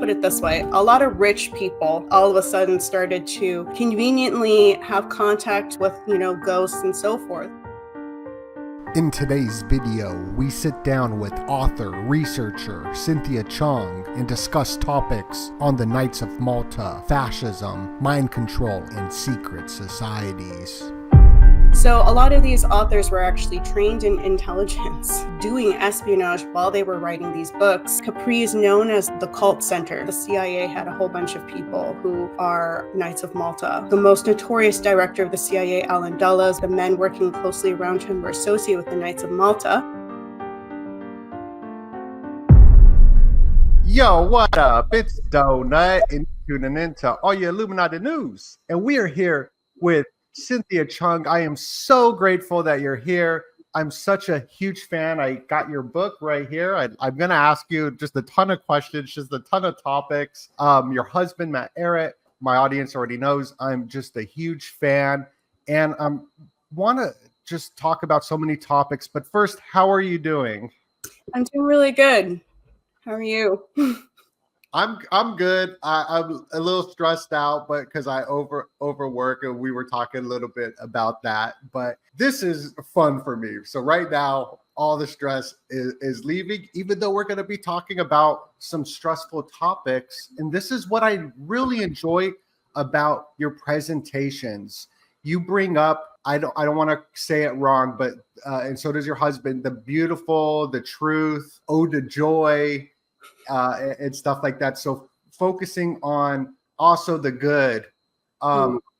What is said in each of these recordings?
put it this way. A lot of rich people all of a sudden started to conveniently have contact with, ghosts and so forth. In today's video, we sit down with author, researcher Cynthia Chung and discuss topics on the Knights of Malta, fascism, mind control, and secret societies. So a lot of these authors were actually trained in intelligence, doing espionage while they were writing these books. Capri is known as the cult center. The CIA had a whole bunch of people who are Knights of Malta. The most notorious director of the CIA, Alan Dulles, the men working closely around him were associated with the Knights of Malta. Yo, what up? It's DOENUT, and you're tuning into all your Illuminati news. And we are here with Cynthia Chung. I am so grateful that you're here. I'm such a huge fan. I got your book right here. I'm going to ask you just a ton of questions, just a ton of topics. Your husband, Matt Arrett, my audience already knows I'm just a huge fan. And I want to just talk about so many topics. But first, how are you doing? I'm doing really good. How are you? I'm good. I'm a little stressed out, but because I overwork, and we were talking a little bit about that. But this is fun for me. So right now, all the stress is leaving, even though we're going to be talking about some stressful topics. And this is what I really enjoy about your presentations. You bring up, I don't want to say it wrong, but and so does your husband, the beautiful, the truth, ode to joy. And stuff like that. So focusing on also the good.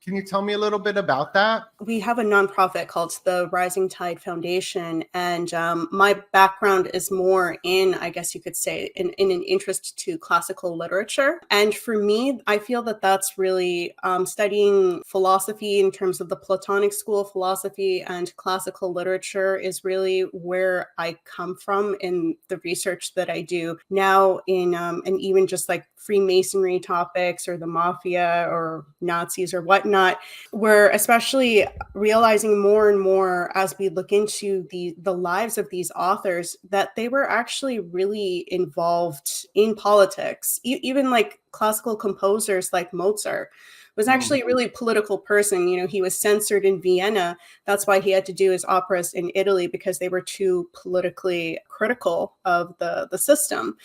Can you tell me a little bit about that? We have a nonprofit called the Rising Tide Foundation, and my background is more in, I guess you could say, in an interest to classical literature. And for me, I feel that that's really studying philosophy in terms of the Platonic school of philosophy and classical literature is really where I come from in the research that I do now in, and even just like Freemasonry topics or the mafia or Nazis or whatnot. We're especially realizing more and more as we look into the lives of these authors that they were actually really involved in politics. Even like classical composers like Mozart was actually a really political person. He was censored in Vienna. That's why he had to do his operas in Italy, because they were too politically critical of the system.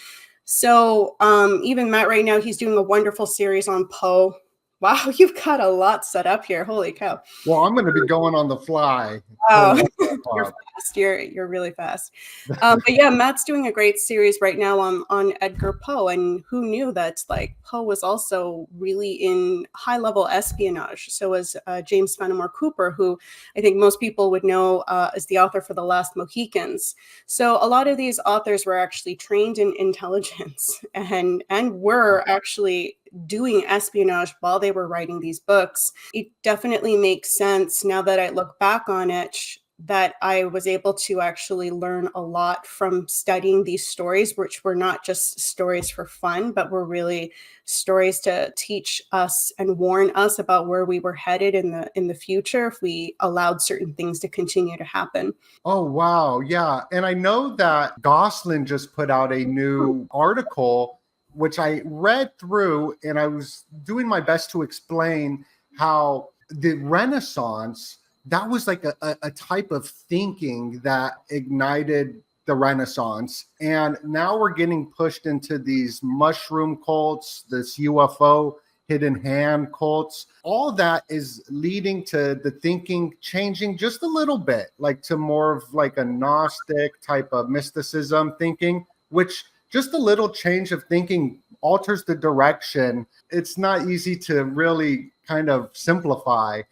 So even Matt right now, he's doing a wonderful series on Poe. Wow, you've got a lot set up here. Holy cow. Well, I'm going to be going on the fly. Wow, you're fast. You're really fast. But yeah, Matt's doing a great series right now on Edgar Poe. And who knew that Poe was also really in high level espionage. So was James Fenimore Cooper, who I think most people would know as the author for The Last Mohicans. So a lot of these authors were actually trained in intelligence and were actually doing espionage while they were writing these books. It definitely makes sense now that I look back on it that I was able to actually learn a lot from studying these stories, which were not just stories for fun, but were really stories to teach us and warn us about where we were headed in the future if we allowed certain things to continue to happen. Oh, wow. Yeah. And I know that Gosselin just put out a new article, which I read through, and I was doing my best to explain how the Renaissance, that was like a type of thinking that ignited the Renaissance. And now we're getting pushed into these mushroom cults, this UFO hidden hand cults. All that is leading to the thinking changing just a little bit, like to more of like a Gnostic type of mysticism thinking, which just a little change of thinking alters the direction. It's not easy to really kind of simplify,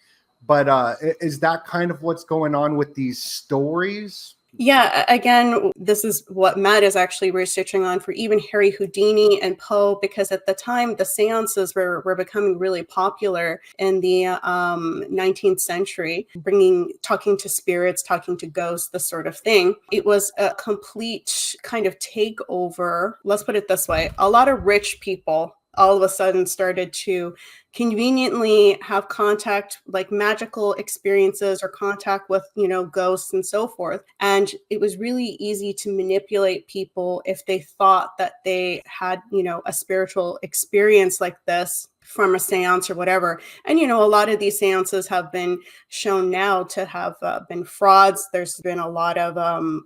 but is that kind of what's going on with these stories? Yeah, again, this is what Matt is actually researching on for even Harry Houdini and Poe, because at the time, the seances were becoming really popular in the 19th century, talking to spirits, talking to ghosts, this sort of thing. It was a complete kind of takeover. Let's put it this way. A lot of rich people all of a sudden started to conveniently have contact, like magical experiences or contact with, ghosts and so forth. And it was really easy to manipulate people if they thought that they had, a spiritual experience like this from a seance or whatever. And, a lot of these seances have been shown now to have been frauds. There's been a lot of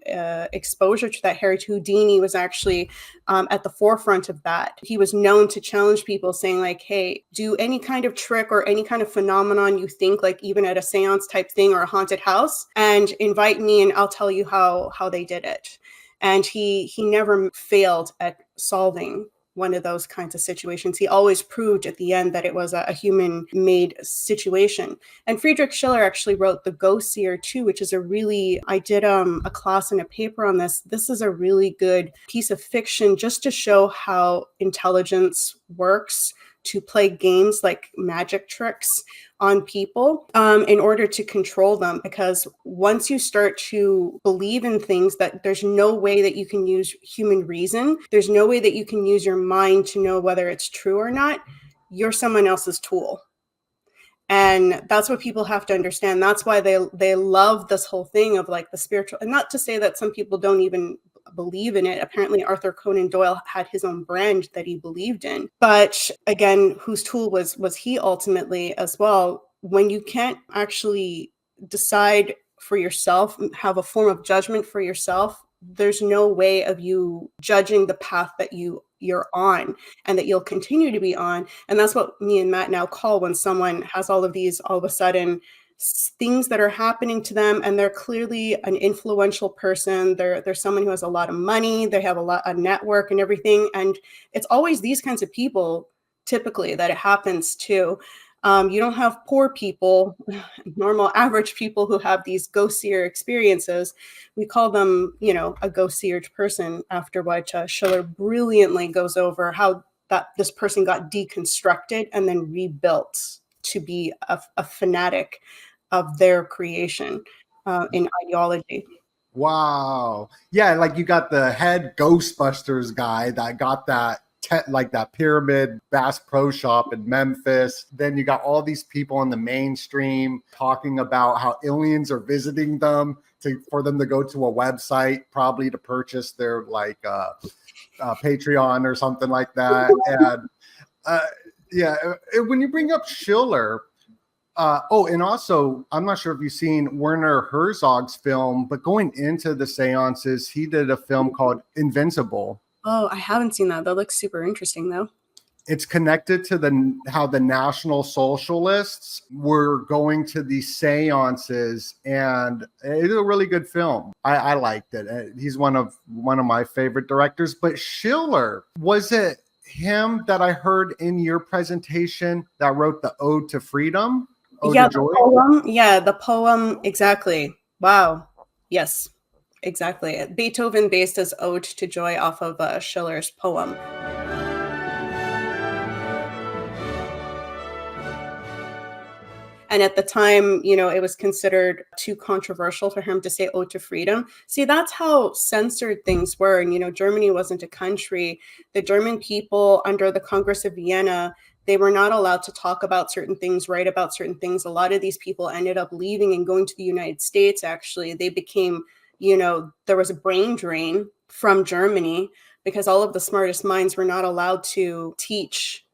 exposure to that. Harry Houdini was actually at the forefront of that. He was known to challenge people saying like, hey, do any kind of trick or any kind of phenomenon you think, like even at a seance type thing or a haunted house, and invite me and I'll tell you how they did it. And he never failed at solving one of those kinds of situations. He always proved at the end that it was a human-made situation. And Friedrich Schiller actually wrote The Ghost Seer too, which is I did a class and a paper on this. This is a really good piece of fiction just to show how intelligence works to play games like magic tricks on people in order to control them. Because once you start to believe in things that there's no way that you can use human reason, there's no way that you can use your mind to know whether it's true or not, you're someone else's tool. And that's what people have to understand. That's why they love this whole thing of like the spiritual, and not to say that some people don't even believe in it. Apparently Arthur Conan Doyle had his own brand that he believed in. But again, whose tool was he ultimately as well? When you can't actually decide for yourself, have a form of judgment for yourself, there's no way of you judging the path that you're on and that you'll continue to be on. And that's what me and Matt now call when someone has all of these, all of a sudden, things that are happening to them, and they're clearly an influential person. They're someone who has a lot of money. They have a network and everything. And it's always these kinds of people, typically, that it happens to. You don't have poor people, normal average people who have these ghost seer experiences. We call them, a ghost seer person, after what Schiller brilliantly goes over how that this person got deconstructed and then rebuilt to be a fanatic of their creation in ideology. Wow. Yeah, like you got the head Ghostbusters guy that got that like that pyramid Bass Pro Shop in Memphis. Then you got all these people in the mainstream talking about how aliens are visiting them for them to go to a website, probably to purchase their like Patreon or something like that. And when you bring up Schiller, and also, I'm not sure if you've seen Werner Herzog's film, but going into the seances, he did a film called Invincible. Oh, I haven't seen that. That looks super interesting, though. It's connected to how the National Socialists were going to these seances, and it's a really good film. I liked it. He's one of my favorite directors. But Schiller, was it him that I heard in your presentation that wrote the Ode to Freedom? Ode to Joy? The poem. Exactly. Wow. Yes, exactly. Beethoven based his Ode to Joy off of Schiller's poem. And at the time, it was considered too controversial for him to say Ode to Freedom. See, that's how censored things were. And, Germany wasn't a country. The German people under the Congress of Vienna, they were not allowed to talk about certain things, write about certain things. A lot of these people ended up leaving and going to the United States, actually. They became, there was a brain drain from Germany because all of the smartest minds were not allowed to teach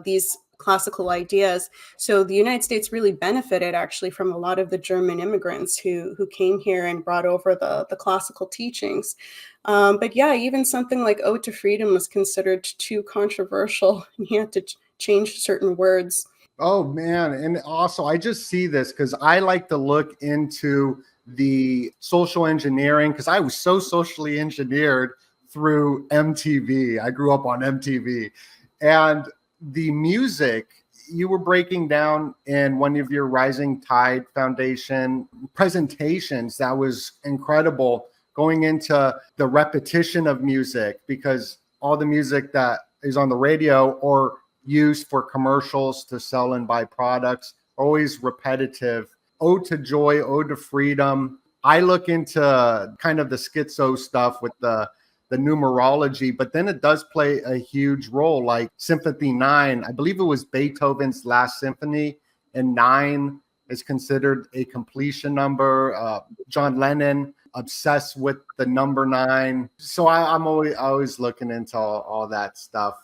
these classical ideas. So the United States really benefited actually from a lot of the German immigrants who came here and brought over the classical teachings. But yeah, even something like Ode to Freedom was considered too controversial. He had to change certain words. Oh man. And also I just see this because I like to look into the social engineering, because I was so socially engineered through MTV. I grew up on MTV. And the music you were breaking down in one of your Rising Tide Foundation presentations, that was incredible, going into the repetition of music, because all the music that is on the radio or used for commercials to sell and buy products, always repetitive. Ode to Joy, Ode to Freedom. I look into kind of the schizo stuff with the the numerology, but then it does play a huge role. Like Symphony 9, I believe it was Beethoven's last symphony, and 9 is considered a completion number. John Lennon obsessed with the number 9. So I'm always looking into all that stuff.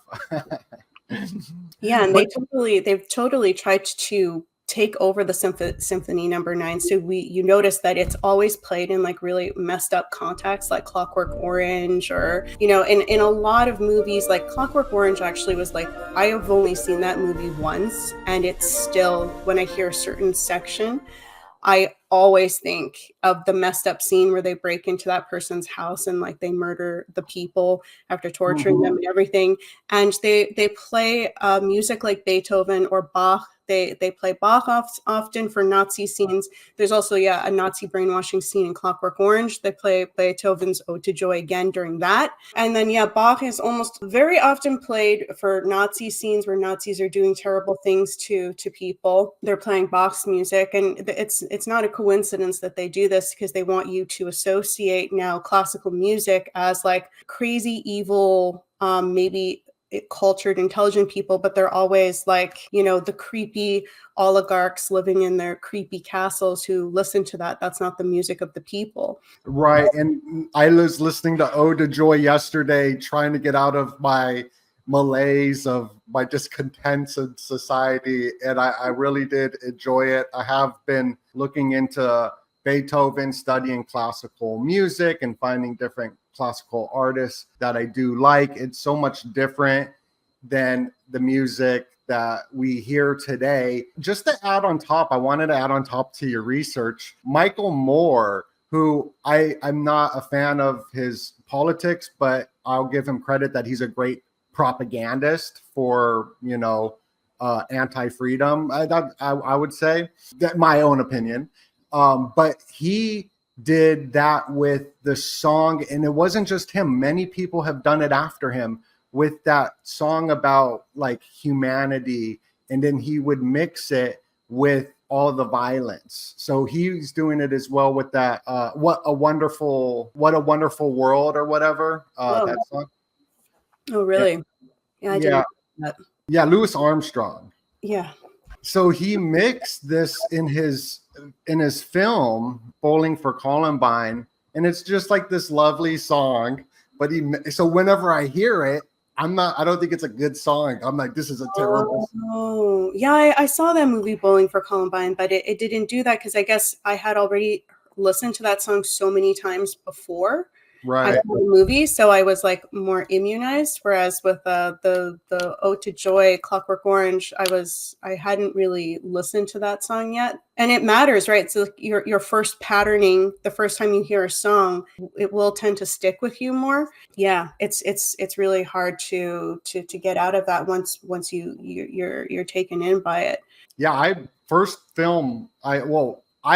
Yeah, and But they've totally tried to take over the symphony number 9. So you notice that it's always played in like really messed up contexts, like Clockwork Orange, or in a lot of movies. Like Clockwork Orange actually was like, I have only seen that movie once, and it's still, when I hear a certain section, I always think of the messed up scene where they break into that person's house and like they murder the people after torturing them and everything. And they play music like Beethoven or Bach. They play Bach often for Nazi scenes. There's also, a Nazi brainwashing scene in Clockwork Orange. They play Beethoven's Ode to Joy again during that. And then, Bach is almost very often played for Nazi scenes where Nazis are doing terrible things to people. They're playing Bach's music. And it's not a coincidence that they do this, because they want you to associate now classical music as like crazy, evil, maybe cultured, intelligent people, but they're always like, the creepy oligarchs living in their creepy castles who listen to that. That's not the music of the people. Right. And I was listening to Ode to Joy yesterday, trying to get out of my malaise of my discontents in society. And I really did enjoy it. I have been looking into Beethoven, studying classical music and finding different classical artists that I do like. It's so much different than the music that we hear today. Just to add on top, I wanted to add on top to your research, Michael Moore, who I'm not a fan of his politics, but I'll give him credit that he's a great propagandist for, anti-freedom. I would say that, my own opinion. But he did that with the song, and it wasn't just him. Many people have done it after him with that song about like humanity, and then he would mix it with all the violence. So he's doing it as well with that what a wonderful world, or whatever, that song. Oh, really? Yeah, I didn't know that. Yeah, Louis Armstrong. Yeah. So he mixed this in his film Bowling for Columbine, and it's just like this lovely song. But so whenever I hear it, I don't think it's a good song. I'm like, this is a terrible song. Oh, yeah, I saw that movie Bowling for Columbine, but it didn't do that, because I guess I had already listened to that song so many times before. Right. I saw the movie, so I was like more immunized. Whereas with the Ode to Joy, Clockwork Orange, I hadn't really listened to that song yet. And it matters, right? So your first patterning, the first time you hear a song, it will tend to stick with you more. Yeah, it's really hard to get out of that once you're taken in by it. Yeah, I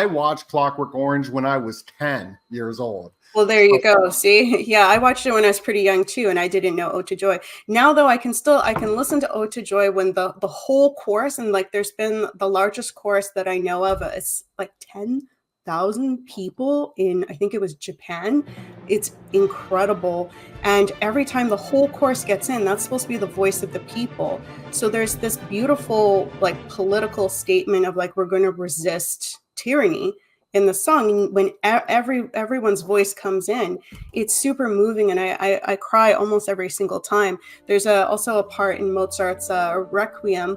watched Clockwork Orange when I was 10 years old. Well, there you go. See, yeah, I watched it when I was pretty young too, and I didn't know Ode to Joy. Now, though, I can listen to Ode to Joy when the whole chorus, and like there's been the largest chorus that I know of. It's like 10,000 people in, I think it was Japan. It's incredible, and every time the whole chorus gets in, that's supposed to be the voice of the people. So there's this beautiful like political statement of like, we're going to resist tyranny in the song. When everyone's voice comes in, it's super moving, and I cry almost every single time. There's also a part in Mozart's Requiem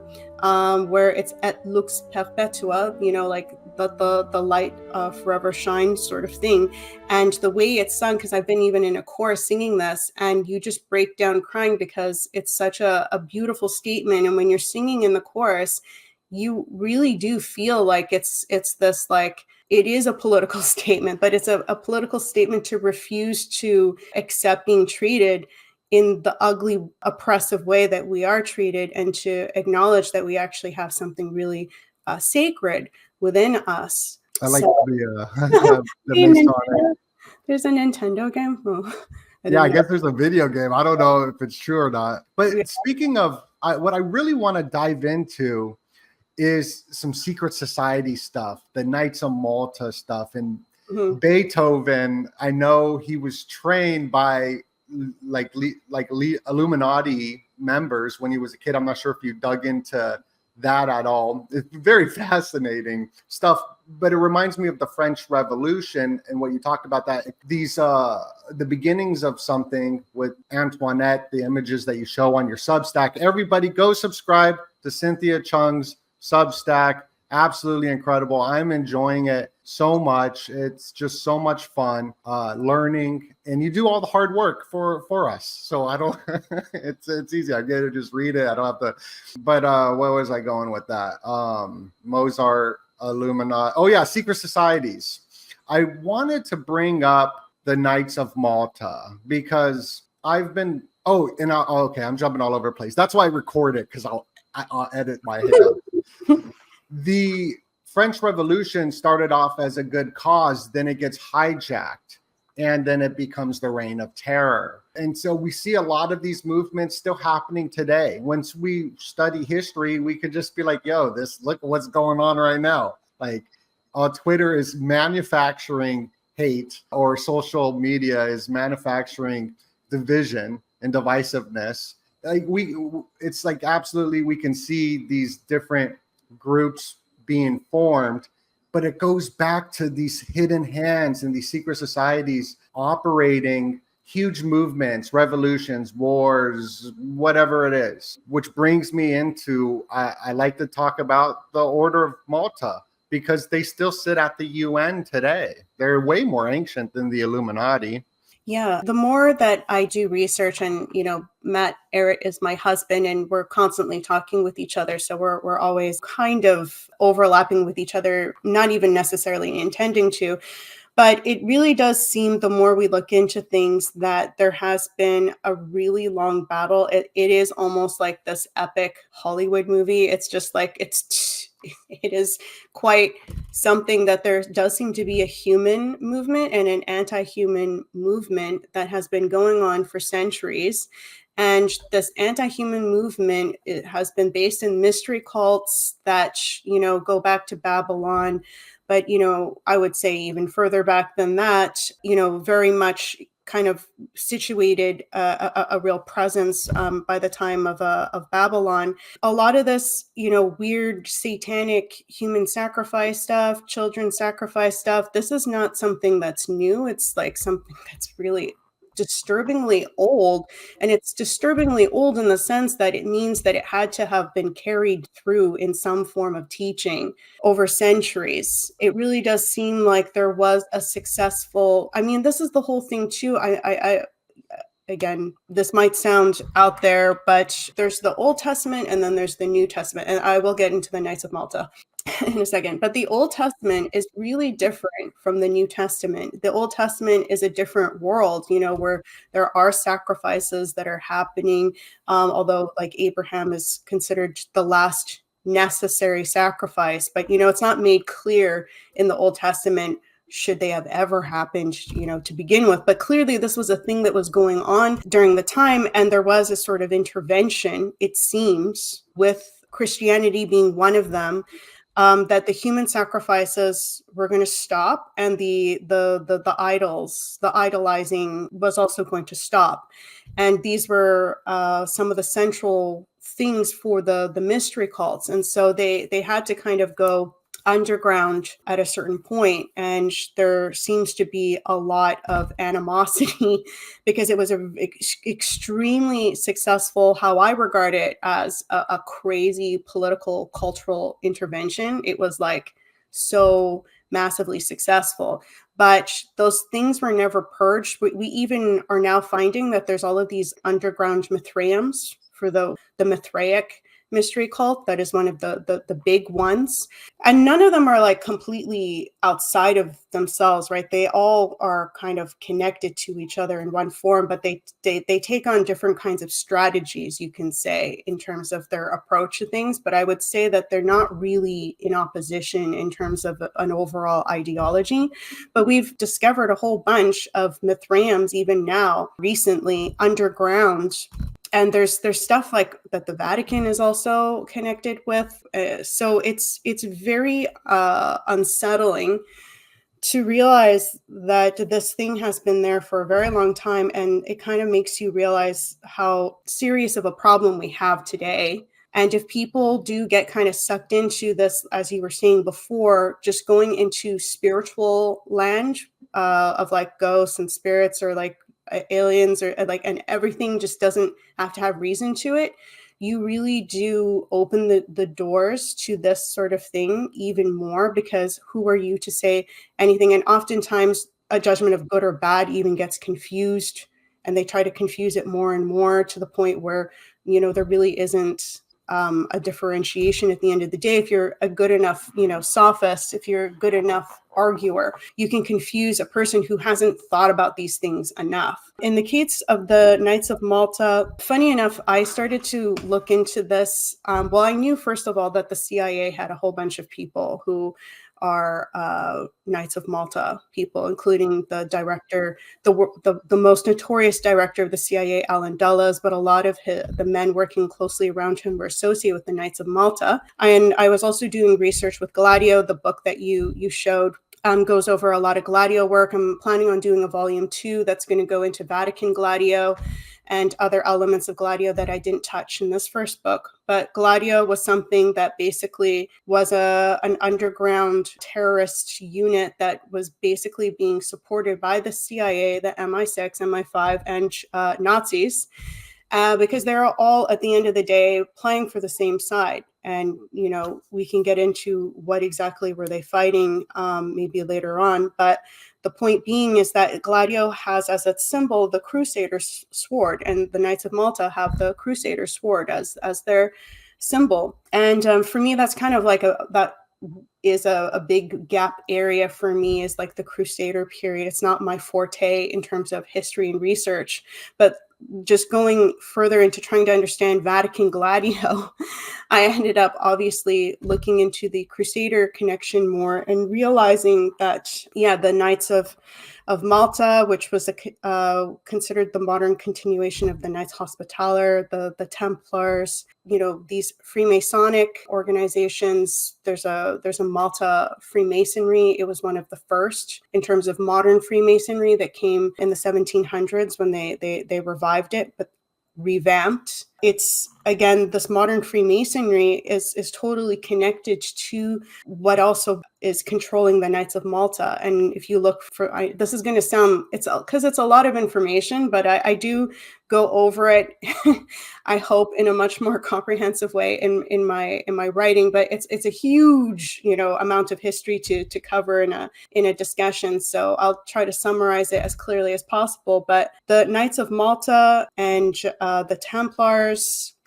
where it's et lux perpetua, like the light forever shines sort of thing. And the way it's sung, because I've been even in a chorus singing this, and you just break down crying because it's such a beautiful statement. And when you're singing in the chorus, you really do feel like it's this like, it is a political statement, but it's a political statement to refuse to accept being treated in the ugly, oppressive way that we are treated, and to acknowledge that we actually have something really sacred within us. I like the mix on it. There's a Nintendo game. Oh, I guess there's a video game. I don't know if it's true or not. But speaking of, what I really want to dive into is some secret society stuff, the Knights of Malta stuff. And Beethoven, I know he was trained by Illuminati members when he was a kid. I'm not sure if you dug into that at all. It's very fascinating stuff, but it reminds me of the French Revolution and what you talked about, that these the beginnings of something with Antoinette, the images that you show on your Substack. Everybody go subscribe to Cynthia Chung's Substack. Absolutely incredible. I'm enjoying it so much. It's just so much fun learning, and you do all the hard work for us. So I don't, it's easy. I get to just read it. I don't have to, but where was I going with that? Mozart, Illuminati. Oh yeah, secret societies. I wanted to bring up the Knights of Malta because I've been, okay, I'm jumping all over the place. That's why I record it, because I'll edit my hiccup. The French Revolution started off as a good cause, then it gets hijacked, and then it becomes the reign of terror. And so we see a lot of these movements still happening today. Once we study history, we could just be like, yo, look what's going on right now. Like, Twitter is manufacturing hate, or social media is manufacturing division and divisiveness. Like, it's like, absolutely, we can see these different groups being formed, but it goes back to these hidden hands and these secret societies operating huge movements, revolutions, wars, whatever it is, which brings me into, I like to talk about the Order of Malta, because they still sit at the UN today. They're way more ancient than the Illuminati. Yeah, the more that I do research, and Matt Ehret is my husband, and we're constantly talking with each other, so we're always kind of overlapping with each other, not even necessarily intending to. But it really does seem, the more we look into things, that there has been a really long battle. It is almost like this epic Hollywood movie. It's just like, it is quite something that there does seem to be a human movement and an anti-human movement that has been going on for centuries. And this anti-human movement, it has been based in mystery cults that, go back to Babylon. But, I would say even further back than that, very much kind of situated a real presence by the time of Babylon. A lot of this, weird satanic human sacrifice stuff, children sacrifice stuff, this is not something that's new. It's like something that's really disturbingly old. And it's disturbingly old in the sense that it means that it had to have been carried through in some form of teaching over centuries. It really does seem like there was a successful, this is the whole thing too. Again, this might sound out there, but there's the Old Testament and then there's the New Testament. And I will get into the Knights of Malta in a second. But the Old Testament is really different from the New Testament. The Old Testament is a different world, where there are sacrifices that are happening, although like Abraham is considered the last necessary sacrifice. But, it's not made clear in the Old Testament should they have ever happened, to begin with. But clearly this was a thing that was going on during the time. And there was a sort of intervention, it seems, with Christianity being one of them, that the human sacrifices were going to stop, and the idols, the idolizing was also going to stop. And these were some of the central things for the mystery cults. And so they had to kind of go underground at a certain point, and there seems to be a lot of animosity because it was a extremely successful, how I regard it, as a crazy political cultural intervention. It was like so massively successful, but those things were never purged. We even are now finding that there's all of these underground Mithraims for the Mithraic mystery cult. That is one of the big ones. And none of them are like completely outside of themselves, right? They all are kind of connected to each other in one form, but they take on different kinds of strategies, you can say, in terms of their approach to things. But I would say that they're not really in opposition in terms of an overall ideology. But we've discovered a whole bunch of Mithraims even now, recently, underground. And there's stuff like that the Vatican is also connected with. So it's very unsettling to realize that this thing has been there for a very long time, and it kind of makes you realize how serious of a problem we have today. And if people do get kind of sucked into this, as you were saying before, just going into spiritual land of like ghosts and spirits, or like aliens, or like, and everything just doesn't have to have reason to it, you really do open the doors to this sort of thing even more, because who are you to say anything? And oftentimes a judgment of good or bad even gets confused, and they try to confuse it more and more, to the point where, there really isn't a differentiation at the end of the day. If you're a good enough, sophist, if you're a good enough arguer, you can confuse a person who hasn't thought about these things enough. In the case of the Knights of Malta, funny enough, I started to look into this. Well, I knew, first of all, that the CIA had a whole bunch of people who are Knights of Malta people, including the director, the most notorious director of the CIA, Alan Dulles, but a lot of the men working closely around him were associated with the Knights of Malta. And I was also doing research with Gladio. The book that you showed goes over a lot of Gladio work. I'm planning on doing a volume 2 that's going to go into Vatican Gladio and other elements of Gladio that I didn't touch in this first book. But Gladio was something that basically was an underground terrorist unit that was basically being supported by the CIA, the MI6, MI5, and Nazis, because they're all, at the end of the day, playing for the same side. And, we can get into what exactly were they fighting maybe later on. But the point being is that Gladio has as its symbol the Crusader sword, and the Knights of Malta have the Crusader sword as their symbol. And for me, that's kind of like that is a big gap area for me, is like the Crusader period. It's not my forte in terms of history and research, but just going further into trying to understand Vatican Gladio, I ended up obviously looking into the Crusader connection more, and realizing that, the Knights of Malta, which was considered the modern continuation of the Knights Hospitaller, the Templars, these Freemasonic organizations. There's a Malta Freemasonry. It was one of the first in terms of modern Freemasonry that came in the 1700s when they revived it, but revamped. It's, again, this modern Freemasonry is totally connected to what also is controlling the Knights of Malta. And if you look for, this is going to sound, it's because it's a lot of information, but I do go over it, I hope, in a much more comprehensive way in my writing. But it's a huge, amount of history to cover in a discussion. So I'll try to summarize it as clearly as possible. But the Knights of Malta and the Templars,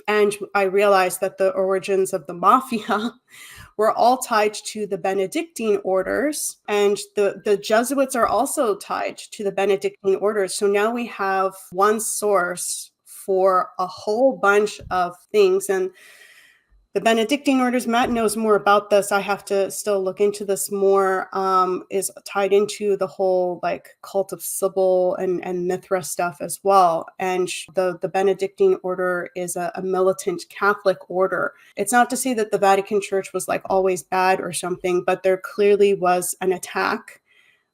and I realized that the origins of the mafia were all tied to the Benedictine orders, and the Jesuits are also tied to the Benedictine orders. So now we have one source for a whole bunch of things. And the Benedictine orders, Matt knows more about this, I have to still look into this more, is tied into the whole like cult of Sybil and Mithra stuff as well. And the Benedictine order is a militant Catholic order. It's not to say that the Vatican Church was like always bad or something, but there clearly was an attack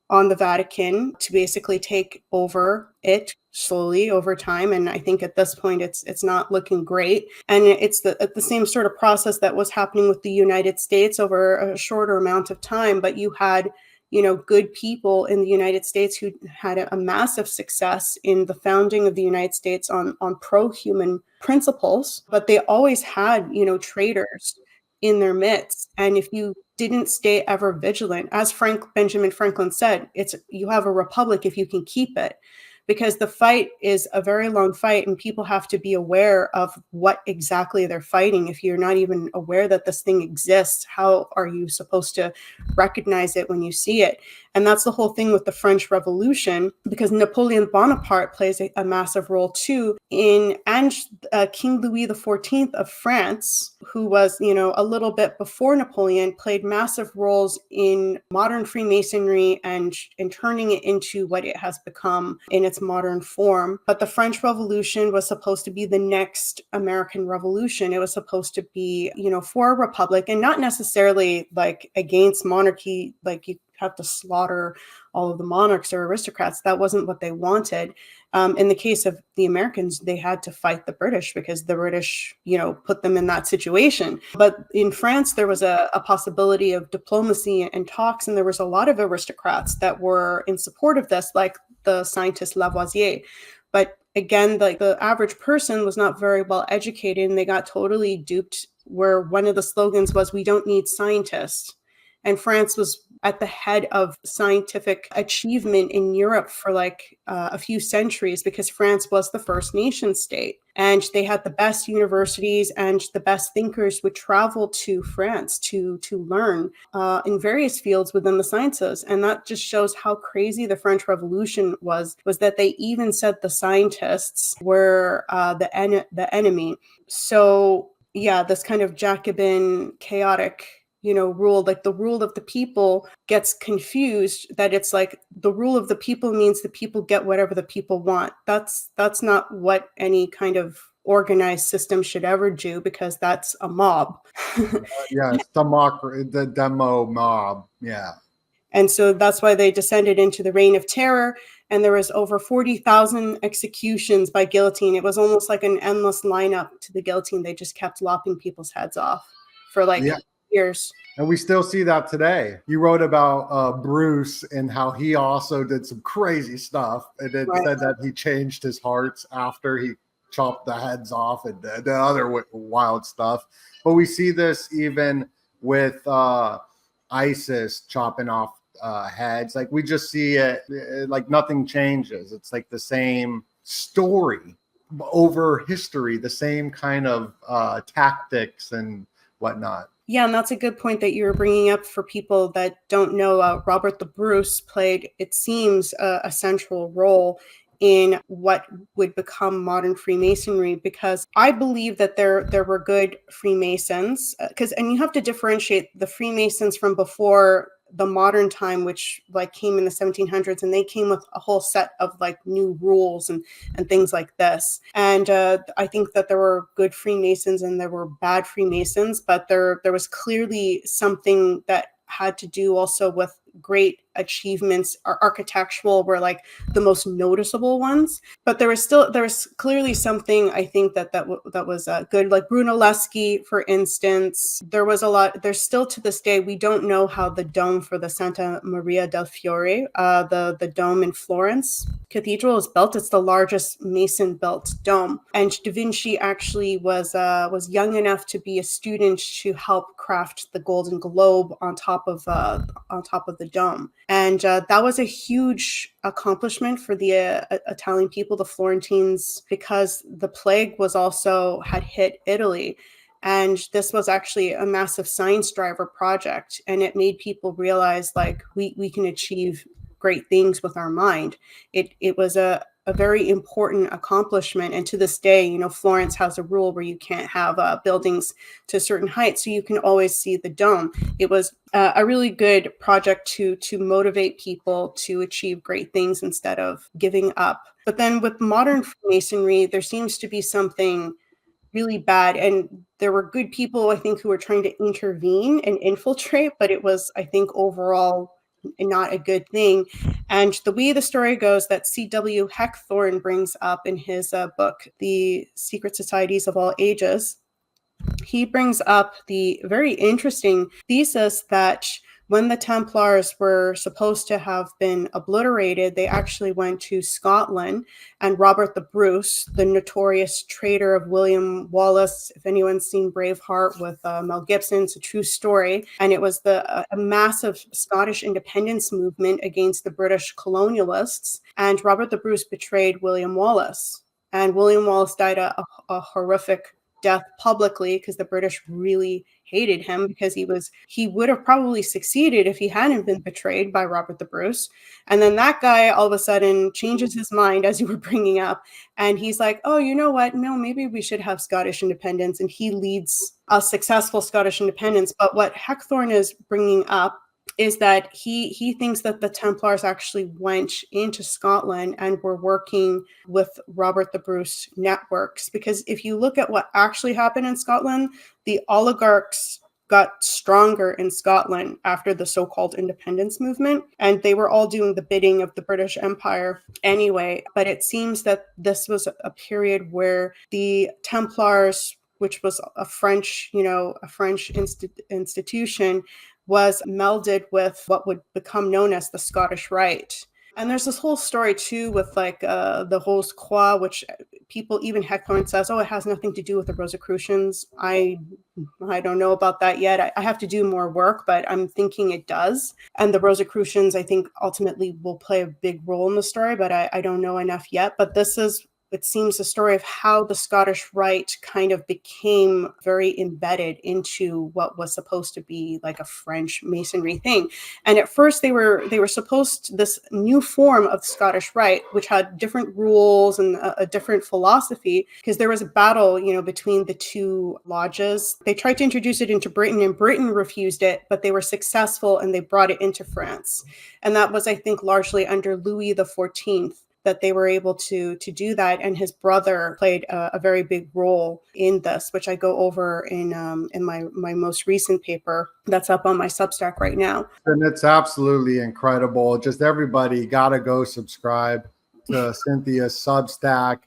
on the Vatican to basically take over it slowly over time. And I think at this point, it's not looking great. And it's the same sort of process that was happening with the United States over a shorter amount of time. But you had, good people in the United States who had a massive success in the founding of the United States on pro-human principles. But they always had, traitors in their midst. And if you didn't stay ever vigilant, as Benjamin Franklin said, you have a republic if you can keep it, because the fight is a very long fight, and people have to be aware of what exactly they're fighting. If you're not even aware that this thing exists, how are you supposed to recognize it when you see it? And that's the whole thing with the French Revolution, because Napoleon Bonaparte plays a massive role too and King Louis XIV of France, who was, a little bit before Napoleon, played massive roles in modern Freemasonry and in turning it into what it has become in its modern form. But the French Revolution was supposed to be the next American Revolution. It was supposed to be, for a republic, and not necessarily like against monarchy, like you have to slaughter all of the monarchs or aristocrats. That wasn't what they wanted. In the case of the Americans, they had to fight the British because the British, put them in that situation. But in France, there was a possibility of diplomacy and talks, and there was a lot of aristocrats that were in support of this, like the scientist Lavoisier. But again, like the average person was not very well educated, and they got totally duped, where one of the slogans was, "We don't need scientists." And France was at the head of scientific achievement in Europe for like a few centuries, because France was the first nation state. And they had the best universities, and the best thinkers would travel to France to learn in various fields within the sciences. And that just shows how crazy the French Revolution was that they even said the scientists were the enemy. So yeah, this kind of Jacobin chaotic rule, like the rule of the people, gets confused, that it's like the rule of the people means the people get whatever the people want. That's not what any kind of organized system should ever do, because that's a mob. Yes, the demo mob. Yeah. And so that's why they descended into the Reign of Terror, and there was over 40,000 executions by guillotine. It was almost like an endless lineup to the guillotine. They just kept lopping people's heads off for years. And we still see that today. You wrote about Bruce and how he also did some crazy stuff, and then said that he changed his hearts after he chopped the heads off and the other wild stuff. But we see this even with ISIS chopping off heads. Like, we just see it like nothing changes. It's like the same story over history, the same kind of tactics and whatnot. Yeah, and that's a good point that you were bringing up for people that don't know. Robert the Bruce played, it seems, a central role in what would become modern Freemasonry, because I believe that there were good Freemasons, and you have to differentiate the Freemasons from before the modern time, which like came in the 1700s, and they came with a whole set of like new rules and things like this. And I think that there were good Freemasons and there were bad Freemasons, but there was clearly something that had to do also with great achievements. Architectural were like the most noticeable ones, but there was clearly something, I think, that was good, like Brunelleschi, for instance. There was a lot. There's still, to this day, we don't know how the dome for the Santa Maria del Fiore, the dome in Florence Cathedral, is built. It's the largest Mason built dome, and Da Vinci actually was young enough to be a student to help craft the Golden Globe on top of the dome. And that was a huge accomplishment for the Italian people, the Florentines, because the plague had hit Italy. And this was actually a massive science driver project. And it made people realize, like, we can achieve great things with our mind. It was a very important accomplishment. And to this day, Florence has a rule where you can't have buildings to a certain height, so you can always see the dome. It was a really good project to motivate people to achieve great things instead of giving up. But then with modern Freemasonry, there seems to be something really bad. And there were good people, I think, who were trying to intervene and infiltrate, but it was, I think, overall not a good thing. And the way the story goes, that C.W. Heckthorn brings up in his book, The Secret Societies of All Ages, he brings up the very interesting thesis that when the Templars were supposed to have been obliterated, they actually went to Scotland, and Robert the Bruce, the notorious traitor of William Wallace, if anyone's seen Braveheart with Mel Gibson, it's a true story, and it was a massive Scottish independence movement against the British colonialists, and Robert the Bruce betrayed William Wallace, and William Wallace died a horrific death publicly, because the British really hated him, because he would have probably succeeded if he hadn't been betrayed by Robert the Bruce. And then that guy all of a sudden changes his mind, as you were bringing up, and he's like, oh, you know what? No, maybe we should have Scottish independence. And he leads a successful Scottish independence. But what Heckthorn is bringing up is that he thinks that the Templars actually went into Scotland and were working with Robert the Bruce networks. Because if you look at what actually happened in Scotland, the oligarchs got stronger in Scotland after the so-called independence movement, and they were all doing the bidding of the British Empire anyway. But it seems that this was a period where the Templars, which was a French, institution, was melded with what would become known as the Scottish Rite. And there's this whole story too with like the Rose Croix, which people, even Hector says, oh, it has nothing to do with the Rosicrucians. I don't know about that yet. I have to do more work, but I'm thinking it does. And the Rosicrucians, I think, ultimately will play a big role in the story, but I don't know enough yet. But this is, it seems, the story of how the Scottish Rite kind of became very embedded into what was supposed to be like a French masonry thing. And at first they were supposed, this new form of the Scottish Rite, which had different rules and a different philosophy, because there was a battle, between the two lodges. They tried to introduce it into Britain, and Britain refused it, but they were successful and they brought it into France. And that was, I think, largely under Louis XIV that they were able to do that, and his brother played a very big role in this, which I go over in my most recent paper that's up on my Substack right now. And it's absolutely incredible. Just everybody gotta go subscribe to Cynthia's Substack.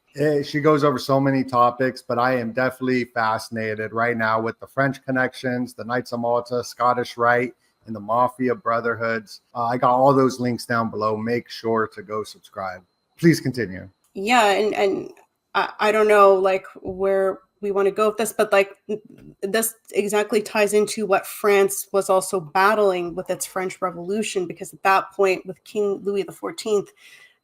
She goes over so many topics, but I am definitely fascinated right now with the French connections, the Knights of Malta, Scottish Rite, and the Mafia Brotherhoods. I got all those links down below. Make sure to go subscribe. Please continue. Yeah, and I don't know like where we want to go with this, but like this exactly ties into what France was also battling with its French Revolution, because at that point, with King Louis XIV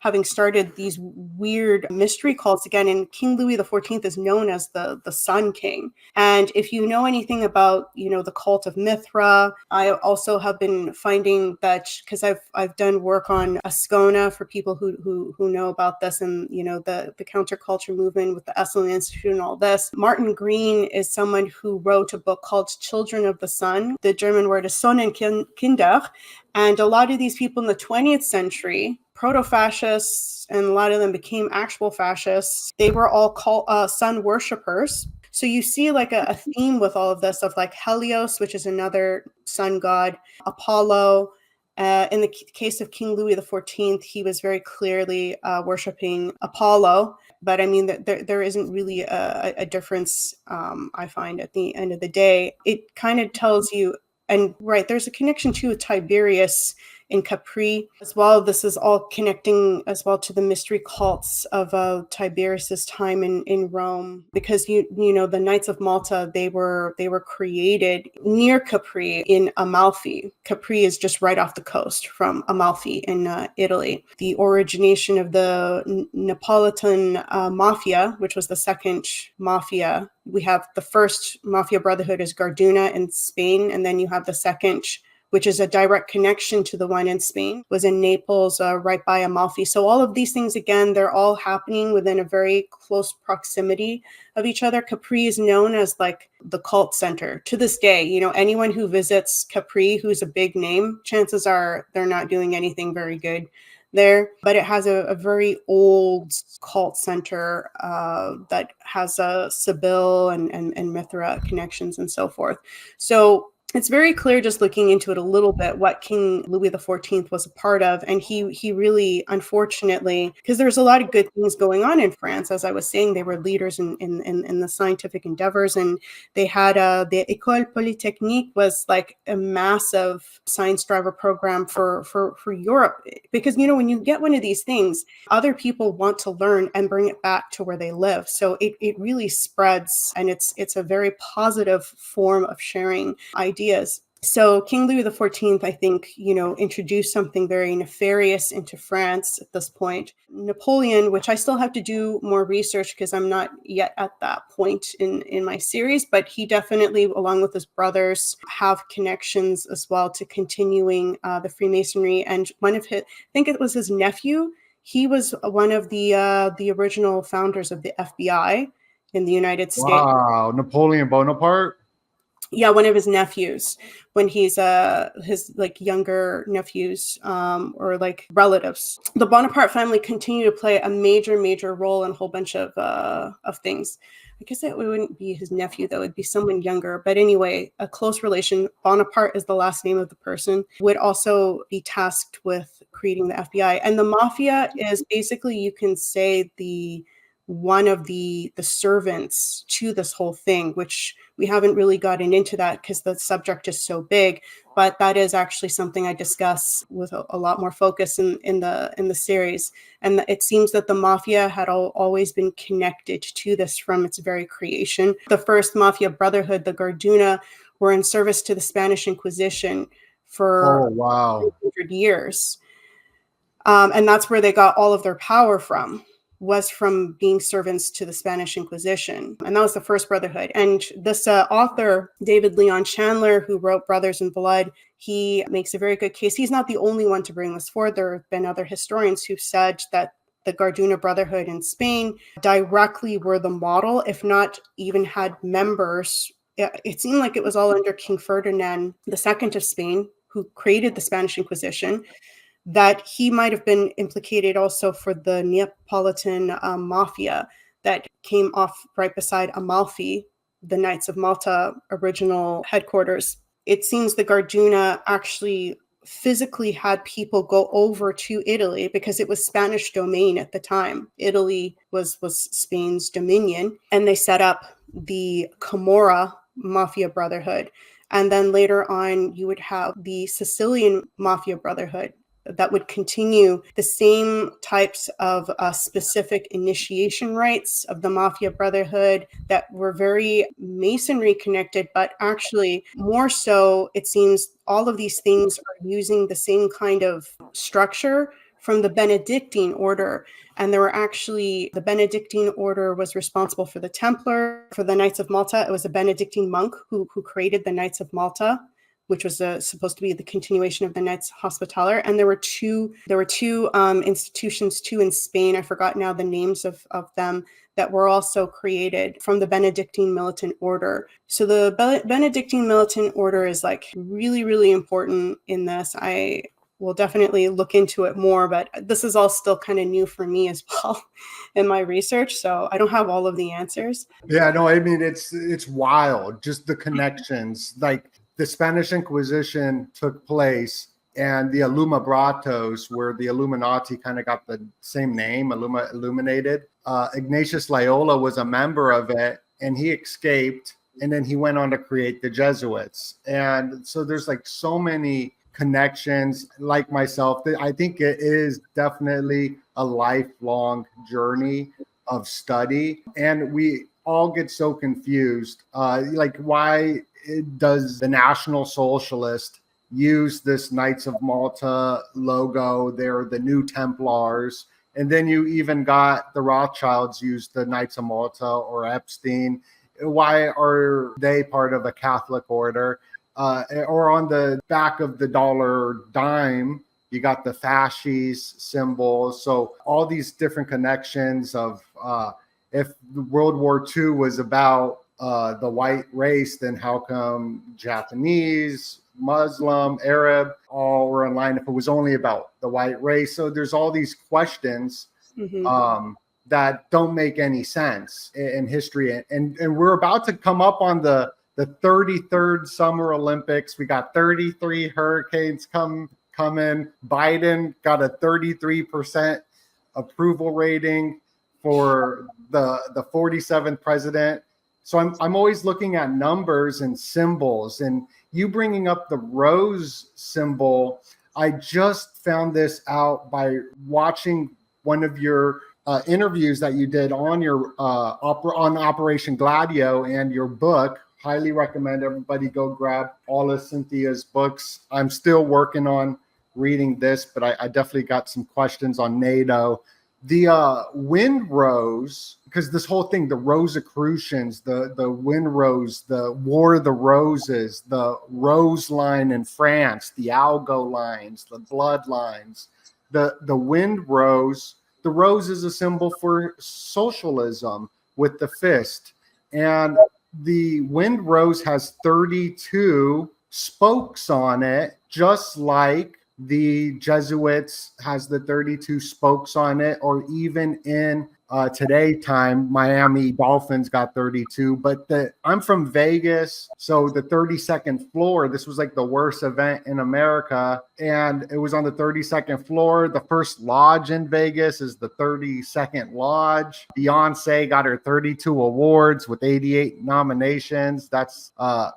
having started these weird mystery cults again, and King Louis XIV is known as the Sun King. And if you know anything about, the cult of Mithra, I also have been finding that, because I've done work on Ascona for people who know about this, and, the counterculture movement with the Esalen Institute and all this. Martin Green is someone who wrote a book called Children of the Sun. The German word is Sonnenkinder. And a lot of these people in the 20th century, proto-fascists, and a lot of them became actual fascists, they were all called sun worshippers. So you see like a theme with all of this of like Helios, which is another sun god, Apollo. In the case of King Louis XIV, he was very clearly worshiping Apollo. But I mean, there isn't really a difference, I find, at the end of the day. It kind of tells you, and right, there's a connection too with Tiberius in Capri as well. This is all connecting as well to the mystery cults of Tiberius's time in Rome, because the Knights of Malta, they were created near Capri in Amalfi. Capri is just right off the coast from Amalfi in Italy. The origination of the Neapolitan mafia, which was the second mafia. We have the first mafia brotherhood is Garduna in Spain, and then you have the second, which is a direct connection to the one in Spain, was in Naples, right by Amalfi. So all of these things, again, they're all happening within a very close proximity of each other. Capri is known as like the cult center to this day. Anyone who visits Capri, who's a big name, chances are they're not doing anything very good there, but it has a very old cult center that has a Sibyl and Mithra connections and so forth. So it's very clear, just looking into it a little bit, what King Louis XIV was a part of. And he really, unfortunately, because there's a lot of good things going on in France, as I was saying, they were leaders in the scientific endeavors, and they had the École Polytechnique was like a massive science driver program for Europe. Because, when you get one of these things, other people want to learn and bring it back to where they live. So it really spreads, and it's a very positive form of sharing ideas. So King Louis XIV, I think, introduced something very nefarious into France at this point. Napoleon, which I still have to do more research because I'm not yet at that point in my series, but he definitely, along with his brothers, have connections as well to continuing the Freemasonry. And one of his, I think it was his nephew, he was one of the original founders of the FBI in the United States. Wow, Napoleon Bonaparte? Yeah, one of his nephews, when he's his like younger nephews or like relatives. The Bonaparte family continue to play a major role in a whole bunch of things. I guess that wouldn't be his nephew though, it'd be someone younger. But anyway, a close relation. Bonaparte is the last name of the person, would also be tasked with creating the FBI. And the mafia is basically, you can say, the one of the servants to this whole thing, which we haven't really gotten into that because the subject is so big, but that is actually something I discuss with a lot more focus in the series. And it seems that the mafia had always been connected to this from its very creation. The first mafia brotherhood, the Garduna, were in service to the Spanish Inquisition for Oh, wow. 100 years. And that's where they got all of their power from, was from being servants to the Spanish Inquisition. And that was the first brotherhood. And this author, David Leon Chandler, who wrote Brothers in Blood, he makes a very good case. He's not the only one to bring this forward. There have been other historians who said that the Garduna Brotherhood in Spain directly were the model, if not even had members. It seemed like it was all under King Ferdinand II of Spain, who created the Spanish Inquisition, that he might have been implicated also for the Neapolitan mafia that came off right beside Amalfi, the Knights of Malta original headquarters. It seems the Garduna actually physically had people go over to Italy because it was Spanish domain at the time. Italy was Spain's dominion, and they set up the Camorra Mafia Brotherhood. And then later on, you would have the Sicilian Mafia Brotherhood that would continue the same types of specific initiation rites of the Mafia Brotherhood that were very masonry connected, but actually more so, it seems all of these things are using the same kind of structure from the Benedictine order. And there were actually, the Benedictine order was responsible for the Templar. For the Knights of Malta, it was a Benedictine monk who created the Knights of Malta, which was supposed to be the continuation of the Knights Hospitaller. And there were two institutions too in Spain. I forgot now the names of them, that were also created from the Benedictine militant order. So the Benedictine militant order is like really important in this. I will definitely look into it more, but this is all still kind of new for me as well in my research. So I don't have all of the answers. Yeah, no, I mean, it's wild, just the connections. Like, the Spanish Inquisition took place, and the Illuminatos, where the Illuminati kind of got the same name, Illuminated. Ignatius Loyola was a member of it, and he escaped, and then he went on to create the Jesuits. And so there's like so many connections. Like myself, I think it is definitely a lifelong journey of study, and we all get so confused. Like, why does the National Socialist use this Knights of Malta logo? They're the New Templars. And then you even got the Rothschilds use the Knights of Malta or Epstein. Why are they part of a Catholic order? Or on the back of the dollar dime, you got the fascist symbols. So all these different connections of if World War II was about the white race, then how come Japanese, Muslim, Arab all were in line if it was only about the white race? So there's all these questions that don't make any sense in history. And we're about to come up on the 33rd Summer Olympics. We got 33 hurricanes come in. Biden got a 33% approval rating for the 47th president. So I'm always looking at numbers and symbols, and you bringing up the rose symbol. I just found this out by watching one of your interviews that you did on your on Operation Gladio and your book. Highly recommend everybody go grab all of Cynthia's books. I'm still working on reading this, but I definitely got some questions on NATO. The wind rose, because this whole thing, the Rosicrucians, the wind rose, the War of the Roses, the rose line in France, the algo lines, the blood lines, the wind rose. The rose is a symbol for socialism with the fist. And the wind rose has 32 spokes on it, just like the Jesuits has the 32 spokes on it, or even in today time, Miami Dolphins got 32. But I'm from Vegas, so the 32nd floor, this was like the worst event in America, and it was on the 32nd floor. The first lodge in Vegas is the 32nd Lodge. Beyonce got her 32 awards with 88 nominations. That's a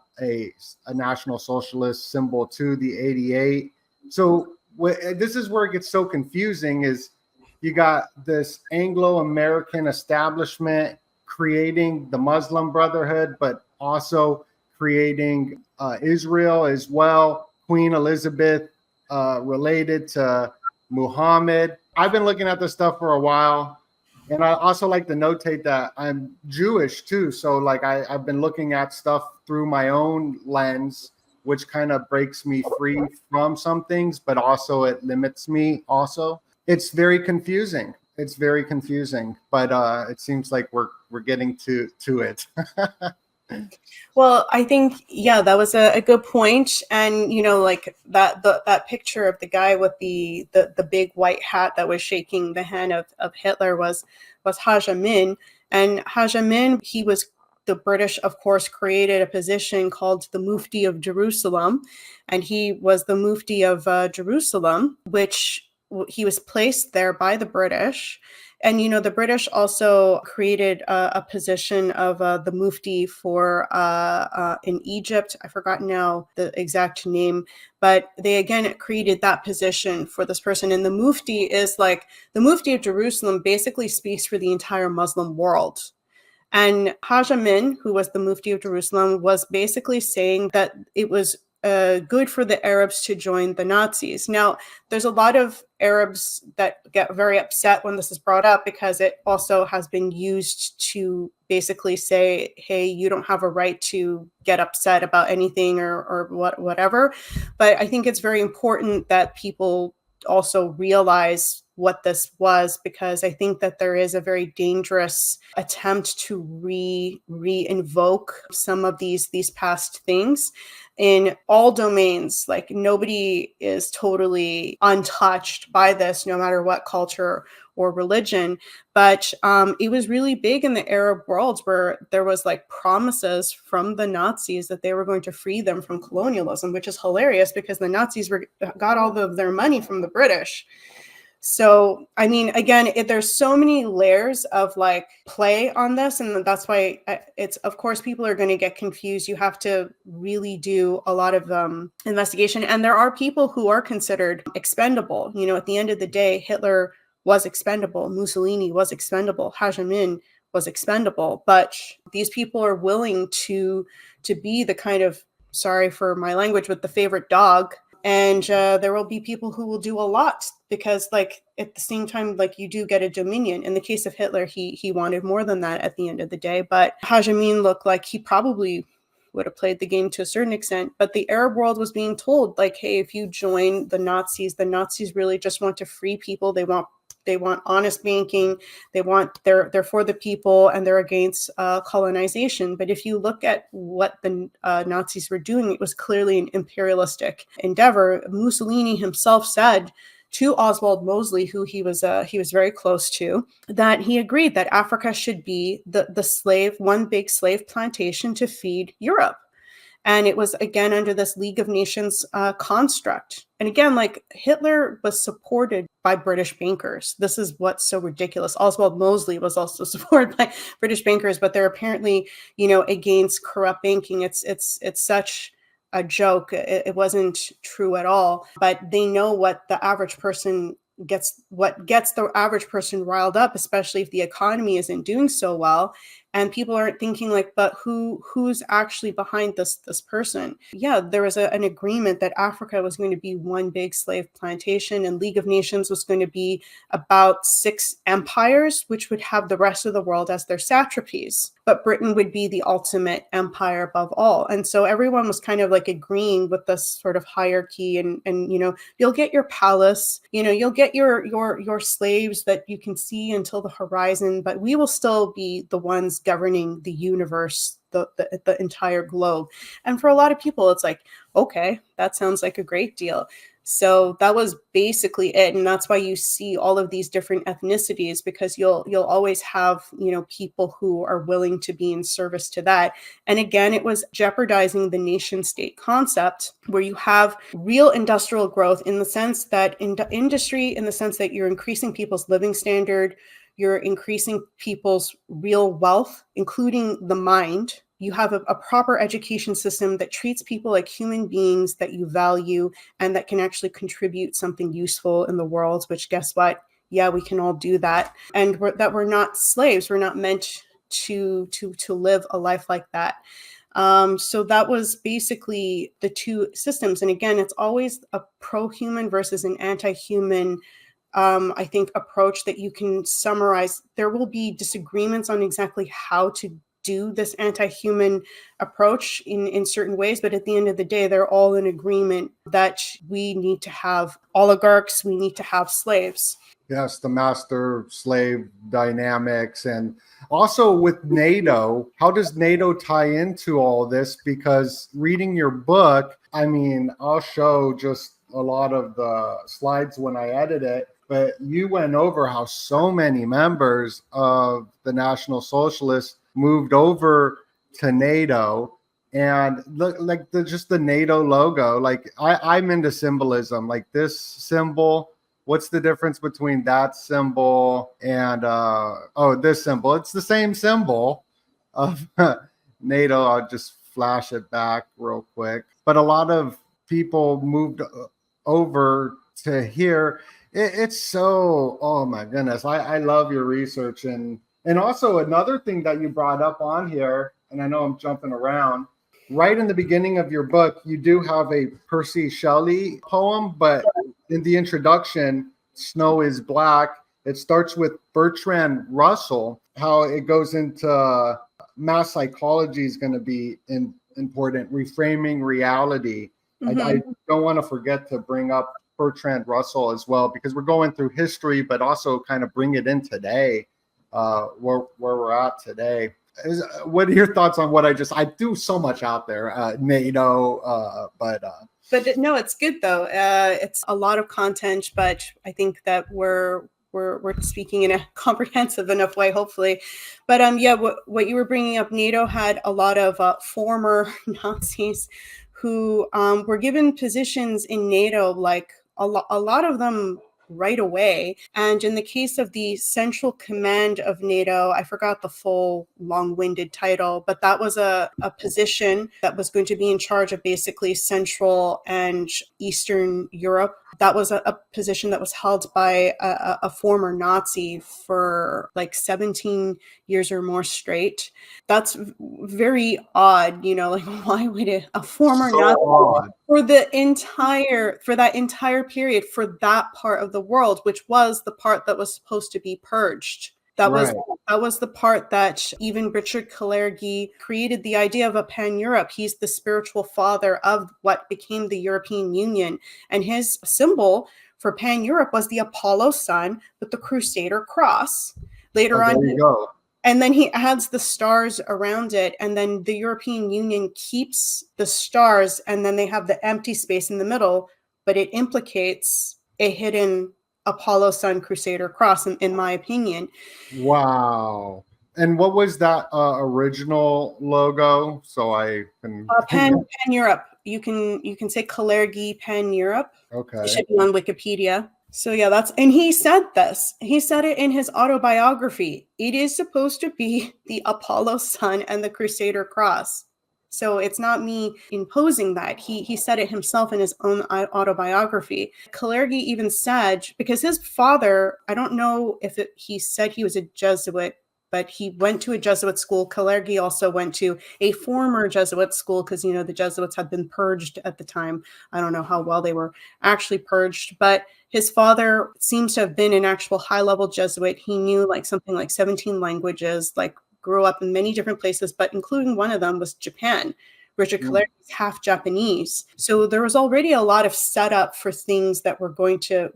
National Socialist symbol too, the 88. So this is where it gets so confusing, is you got this Anglo-American establishment creating the Muslim Brotherhood, but also creating Israel as well. Queen Elizabeth related to Muhammad. I've been looking at this stuff for a while. And I also like to notate that I'm Jewish too. So like I've been looking at stuff through my own lens, which kind of breaks me free from some things, but also it limits me also. It's very confusing. It's very confusing, but it seems like we're getting to it. Well, I think, yeah, that was a good point. And, like that picture of the guy with the big white hat that was shaking the hand of Hitler was Haj Amin. And Haj Amin, the British, of course, created a position called the Mufti of Jerusalem. And he was the Mufti of Jerusalem, which he was placed there by the British. And, the British also created a position of the Mufti for in Egypt. I forgot now the exact name, but they again created that position for this person. And the Mufti is like, the Mufti of Jerusalem basically speaks for the entire Muslim world. And Haj Amin, who was the Mufti of Jerusalem, was basically saying that it was good for the Arabs to join the Nazis. Now, there's a lot of Arabs that get very upset when this is brought up, because it also has been used to basically say, hey, you don't have a right to get upset about anything or whatever. But I think it's very important that people also realize what this was, because I think that there is a very dangerous attempt to re-invoke some of these past things in all domains. Like, nobody is totally untouched by this, no matter what culture or religion. But it was really big in the Arab world, where there was like promises from the Nazis that they were going to free them from colonialism, which is hilarious because the Nazis got all of their money from the British. So, I mean, again, there's so many layers of like play on this. And that's why it's, of course, people are going to get confused. You have to really do a lot of investigation. And there are people who are considered expendable. At the end of the day, Hitler was expendable. Mussolini was expendable. Haj Amin was expendable. But these people are willing to be the kind of, sorry for my language, but the favorite dog. And there will be people who will do a lot because, like, at the same time, like, you do get a dominion. In the case of Hitler, he wanted more than that at the end of the day. But Haj Amin looked like he probably would have played the game to a certain extent. But the Arab world was being told, like, hey, if you join the Nazis really just want to free people. They want honest banking. They're for the people, and they're against colonization. But if you look at what the Nazis were doing, it was clearly an imperialistic endeavor. Mussolini himself said to Oswald Mosley, who he was very close to, that he agreed that Africa should be one big slave plantation to feed Europe. And it was, again, under this League of Nations construct. And again, like, Hitler was supported by British bankers. This is what's so ridiculous. Oswald Mosley was also supported by British bankers, but they're apparently, against corrupt banking. It's such a joke. It wasn't true at all. But they know what the average person gets the average person riled up, especially if the economy isn't doing so well. And people aren't thinking like, but who's actually behind this person? Yeah, there was an agreement that Africa was going to be one big slave plantation, and League of Nations was going to be about 6 empires, which would have the rest of the world as their satrapies. But Britain would be the ultimate empire above all. And so everyone was kind of like agreeing with this sort of hierarchy, and you'll get your palace, you'll get your slaves that you can see until the horizon, but we will still be the ones governing the universe the entire globe. And for a lot of people, it's like, okay, that sounds like a great deal. So that was basically it. And that's why you see all of these different ethnicities, because you'll always have, people who are willing to be in service to that. And again, it was jeopardizing the nation state concept, where you have real industrial growth in the sense that industry, in the sense that you're increasing people's living standard, you're increasing people's real wealth, including the mind. You have a proper education system that treats people like human beings that you value and that can actually contribute something useful in the world, which, guess what? Yeah, we can all do that. And that we're not slaves. We're not meant to live a life like that. So that was basically the two systems. And again, it's always a pro-human versus an anti-human, I think, approach that you can summarize. There will be disagreements on exactly how to do this anti-human approach in certain ways, but at the end of the day, they're all in agreement that we need to have oligarchs, we need to have slaves. Yes, the master-slave dynamics. And also with NATO, how does NATO tie into all this? Because reading your book, I mean, I'll show just a lot of the slides when I edit it, but you went over how so many members of the National Socialists moved over to NATO. And look, like just the NATO logo, like I'm into symbolism, like this symbol. What's the difference between that symbol and this symbol? It's the same symbol of NATO. I'll just flash it back real quick. But a lot of people moved over to here. It's so, oh my goodness. I love your research. And also another thing that you brought up on here, and I know I'm jumping around, right in the beginning of your book, you do have a Percy Shelley poem, but in the introduction, Snow is Black, it starts with Bertrand Russell, how it goes into mass psychology is going to be important, reframing reality. Mm-hmm. I don't want to forget to bring up Bertrand Russell as well, because we're going through history, but also kind of bring it in today. Where we're at today. What are your thoughts on what I do so much out there, NATO, but no, it's good though. It's a lot of content, but I think that we're speaking in a comprehensive enough way, hopefully. But what you were bringing up, NATO had a lot of former Nazis who were given positions in NATO, like a lot of them right away. And in the case of the Central Command of NATO, I forgot the full long-winded title, but that was a position that was going to be in charge of basically Central and Eastern Europe. That was a position that was held by a former Nazi for like 17 years or more straight. That's very odd, like why would a former Nazi odd. For that entire period, for that part of the world, which was the part that was supposed to be purged. That was the part that even Richard Kalergi created the idea of a pan-Europe. He's the spiritual father of what became the European Union. And his symbol for pan-Europe was the Apollo sun with the Crusader cross. Later on, there you go. And then he adds the stars around it. And then the European Union keeps the stars, and then they have the empty space in the middle, but it implicates a hidden Apollo Sun Crusader cross, in my opinion. Wow. And what was that original logo? So I can Pan Europe. You can say Kalergi Pan Europe. Okay. It should be on Wikipedia. So yeah, and he said this. He said it in his autobiography. It is supposed to be the Apollo Sun and the Crusader cross. So it's not me imposing that. He said it himself in his own autobiography. Kalergi even said, because his father, I don't know if he said he was a Jesuit, but he went to a Jesuit school. Kalergi also went to a former Jesuit school because, the Jesuits had been purged at the time. I don't know how well they were actually purged, but his father seems to have been an actual high-level Jesuit. He knew something like 17 languages, grew up in many different places, but including one of them was Japan. Richard Kalergi is half Japanese. So there was already a lot of setup for things that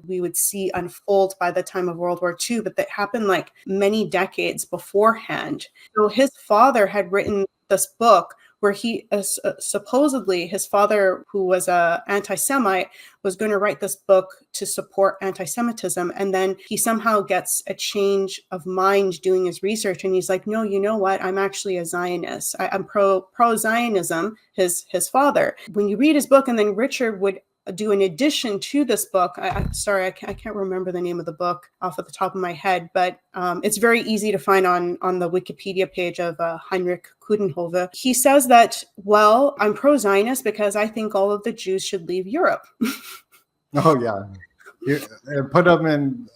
we would see unfold by the time of World War II, but that happened many decades beforehand. So his father had written this book where he supposedly his father, who was a anti-Semite, was going to write this book to support anti-Semitism, and then he somehow gets a change of mind doing his research, and he's like, no, you know what, I'm actually a Zionist. I'm pro Zionism, his father. When you read his book, and then Richard would do an addition to this book. I can't remember the name of the book off of the top of my head, but it's very easy to find on the Wikipedia page of Heinrich Coudenhove. He says that, well, I'm pro-Zionist because I think all of the Jews should leave Europe. Oh, yeah. Put them in,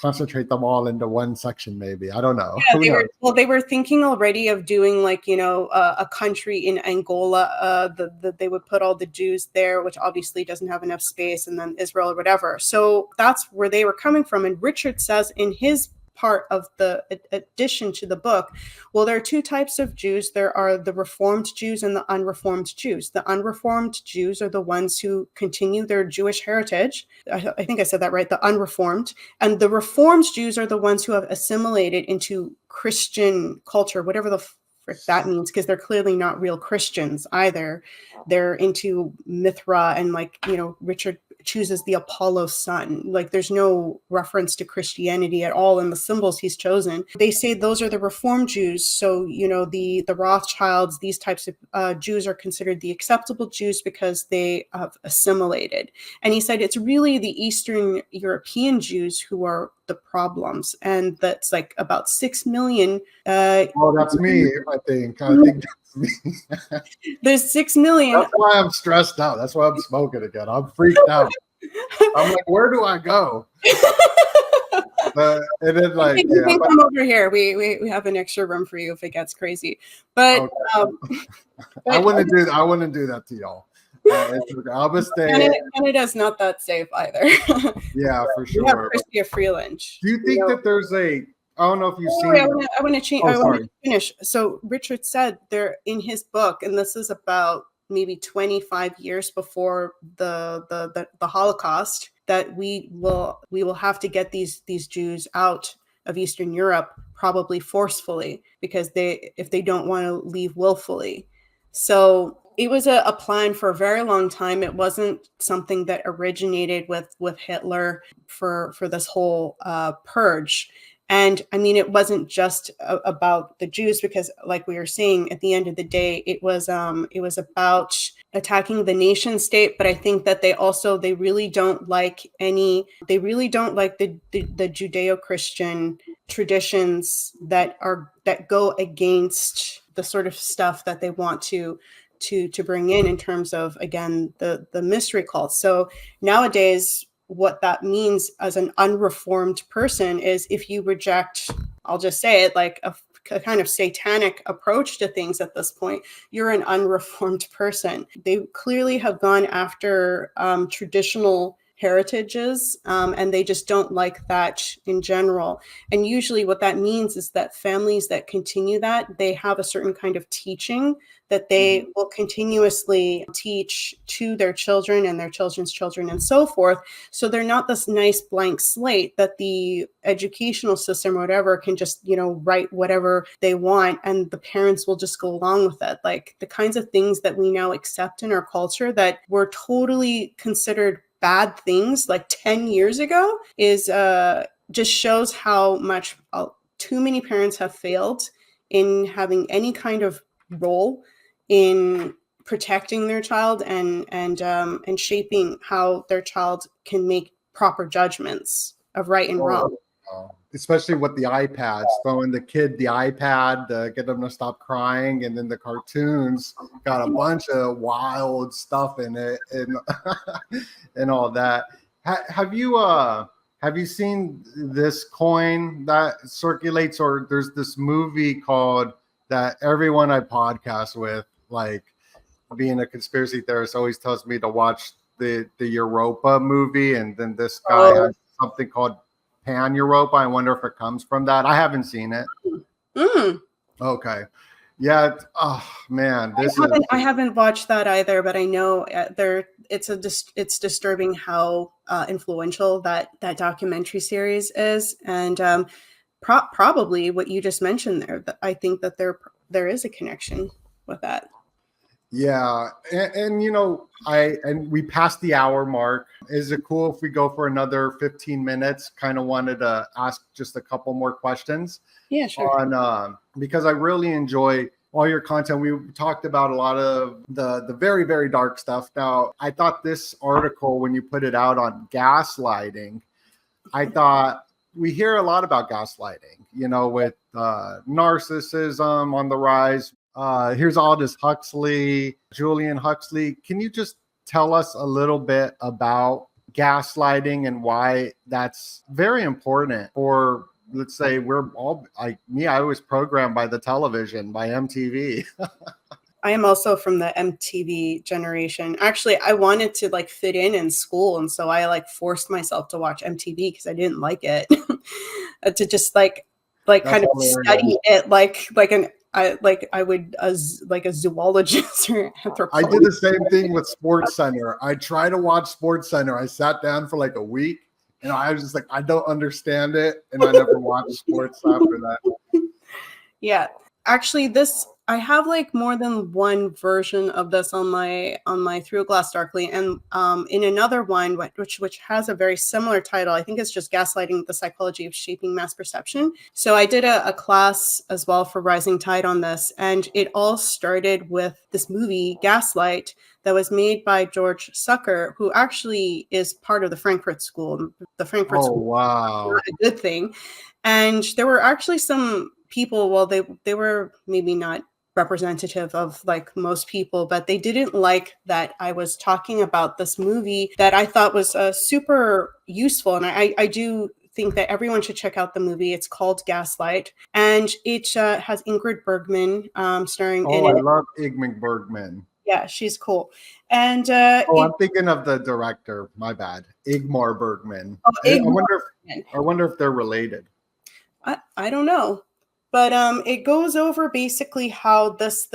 concentrate them all into one section, maybe. I don't know. Yeah, they were thinking already of doing like, a country in Angola. They would put all the Jews there, which obviously doesn't have enough space, and then Israel or whatever. So that's where they were coming from. And Richard says in his part of the addition to the book, well, there are two types of Jews. There are the Reformed Jews and the unreformed Jews. The unreformed Jews are the ones who continue their Jewish heritage. I think I said that right, the unreformed. And the Reformed Jews are the ones who have assimilated into Christian culture, whatever the frick that means, because they're clearly not real Christians either. They're into Mithra, and Richard chooses the Apollo sun. Like, there's no reference to Christianity at all in the symbols he's chosen. They say those are the Reformed Jews. So, the Rothschilds, these types of Jews are considered the acceptable Jews because they have assimilated. And he said it's really the Eastern European Jews who are the problems. And that's like about 6 million. That's me, I think. I think that's me. There's 6 million. That's why I'm stressed out. That's why I'm smoking again. I'm freaked out. I'm like, where do I go? And then you can come over here. We have an extra room for you if it gets crazy. But, okay. I wouldn't do that to y'all. I'll just stay. Canada's not that safe either. Yeah, for sure. We have Chrystia Freeland. Do you think that there's I don't know if you've seen. I want to change. I want to finish. So Richard said there in his book, and this is about maybe 25 years before the Holocaust, that we will have to get these Jews out of Eastern Europe, probably forcefully, because if they don't want to leave willfully. So it was a plan for a very long time. It wasn't something that originated with Hitler for this whole purge. And I mean, it wasn't just about the Jews, because like we were saying, at the end of the day, it was about attacking the nation state. But I think that they really don't like the Judeo-Christian traditions that go against the sort of stuff that they want to bring in terms of, again, the mystery cults. So nowadays, what that means as an unreformed person is, if you reject, I'll just say it, like a kind of satanic approach to things at this point, you're an unreformed person. They clearly have gone after traditional heritages, and they just don't like that in general. And usually what that means is that families that continue that, they have a certain kind of teaching that they will continuously teach to their children and their children's children and so forth. So they're not this nice blank slate that the educational system or whatever can just, write whatever they want, and the parents will just go along with it. Like the kinds of things that we now accept in our culture that were totally considered bad things like 10 years ago is just shows how much too many parents have failed in having any kind of role in protecting their child and shaping how their child can make proper judgments of right and wrong. Especially with the iPads, throwing the kid the iPad to get them to stop crying, and then the cartoons got a bunch of wild stuff in it and and all that. Have you seen this coin that circulates, or there's this movie called that everyone I podcast with, like being a conspiracy theorist, always tells me to watch the Europa movie, and then this guy has something called Pan Europa. I wonder if it comes from that. I haven't seen it. Okay. Yeah. Oh man, I haven't watched that either, but I know it's disturbing how influential that documentary series is, and probably what you just mentioned there. I think that there is a connection with that. Yeah, and you know, we passed the hour mark. Is it cool if we go for another 15 minutes? Kind of wanted to ask just a couple more questions Yeah, sure. on because I really enjoy all your content. We talked about a lot of the very, very dark stuff. Now, I thought this article, when you put it out on gaslighting, I thought we hear a lot about gaslighting, you know, with narcissism on the rise. Here's Aldous Huxley, Julian Huxley. Can you just tell us a little bit about gaslighting and why that's very important? Or let's say we're all like me, I was programmed by the television, by MTV. I am also from the MTV generation. Actually, I wanted to like fit in school, and so I like forced myself to watch MTV because I didn't like it. To just like That's kind of hilarious. study it I would as like a zoologist or I anthropologist. did the same thing with Sports Center. I tried to watch Sports Center. I sat down for like a week and I was just like, I don't understand it. And I never watched sports after that. Yeah. Actually, this I have like more than one version of this on my Through a Glass Darkly, and in another one which has a very similar title. I think it's just Gaslighting: The Psychology of Shaping Mass Perception. So I did a class as well for Rising Tide on this, and it all started with this movie Gaslight that was made by George Sucker, who actually is part of the Frankfurt School. The Frankfurt Oh, School wow. is not a good thing. And there were actually some people, well, they were maybe not representative of like most people, but they didn't like that I was talking about this movie that I thought was super useful. And I do think that everyone should check out the movie. It's called Gaslight, and it has Ingrid Bergman starring in Oh, I it. love Ingrid Bergman. Yeah, she's cool. And Oh, I'm thinking of the director. My bad. Ingmar Bergman. I wonder if they're related. I don't know. But it goes over basically how this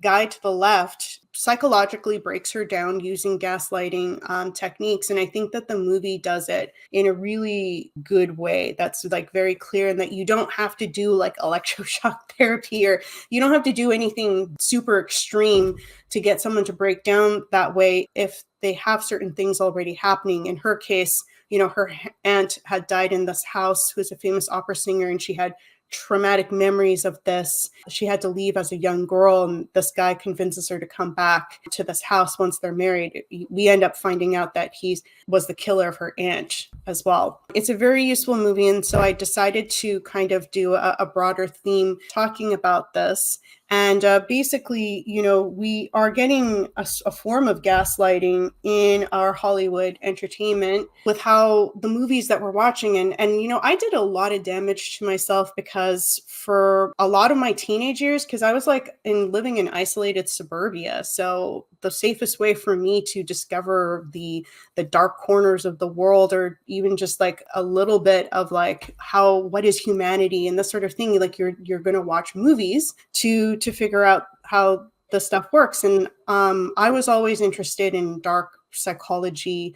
guy to the left psychologically breaks her down using gaslighting techniques. And I think that the movie does it in a really good way. That's like very clear, and that you don't have to do like electroshock therapy, or you don't have to do anything super extreme to get someone to break down that way if they have certain things already happening. In her case, you know, her aunt had died in this house, who's a famous opera singer, and she had traumatic memories of this. She had to leave as a young girl, and this guy convinces her to come back to this house once they're married. We end up finding out that he was the killer of her aunt as well. It's a very useful movie, and so I decided to kind of do a broader theme talking about this. And basically, you know, we are getting a form of gaslighting in our Hollywood entertainment with how the movies that we're watching. And you know, I did a lot of damage to myself because for a lot of my teenage years, because I was like living in isolated suburbia. So the safest way for me to discover the dark corners of the world, or even just like a little bit of like what is humanity and this sort of thing, like you're going to watch movies to figure out how the stuff works. And I was always interested in dark psychology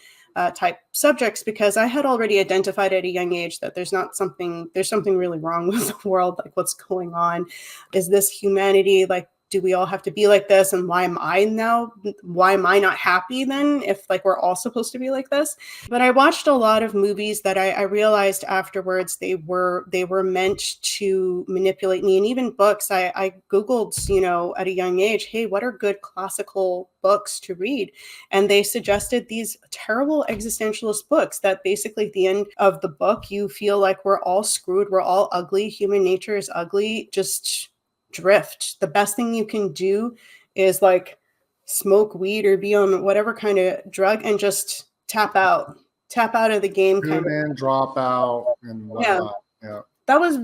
type subjects, because I had already identified at a young age that there's something really wrong with the world. Like, what's going on? Is this humanity? Like, do we all have to be like this? And why am I not happy then, if like we're all supposed to be like this? But I watched a lot of movies that I realized afterwards they were meant to manipulate me. And even books, I Googled, you know, at a young age, hey, what are good classical books to read? And they suggested these terrible existentialist books that basically at the end of the book, you feel like we're all screwed, we're all ugly, human nature is ugly, just drift. The best thing you can do is like smoke weed or be on whatever kind of drug and just tap out of the game. Tune in, drop out, and whatnot. Yeah. That was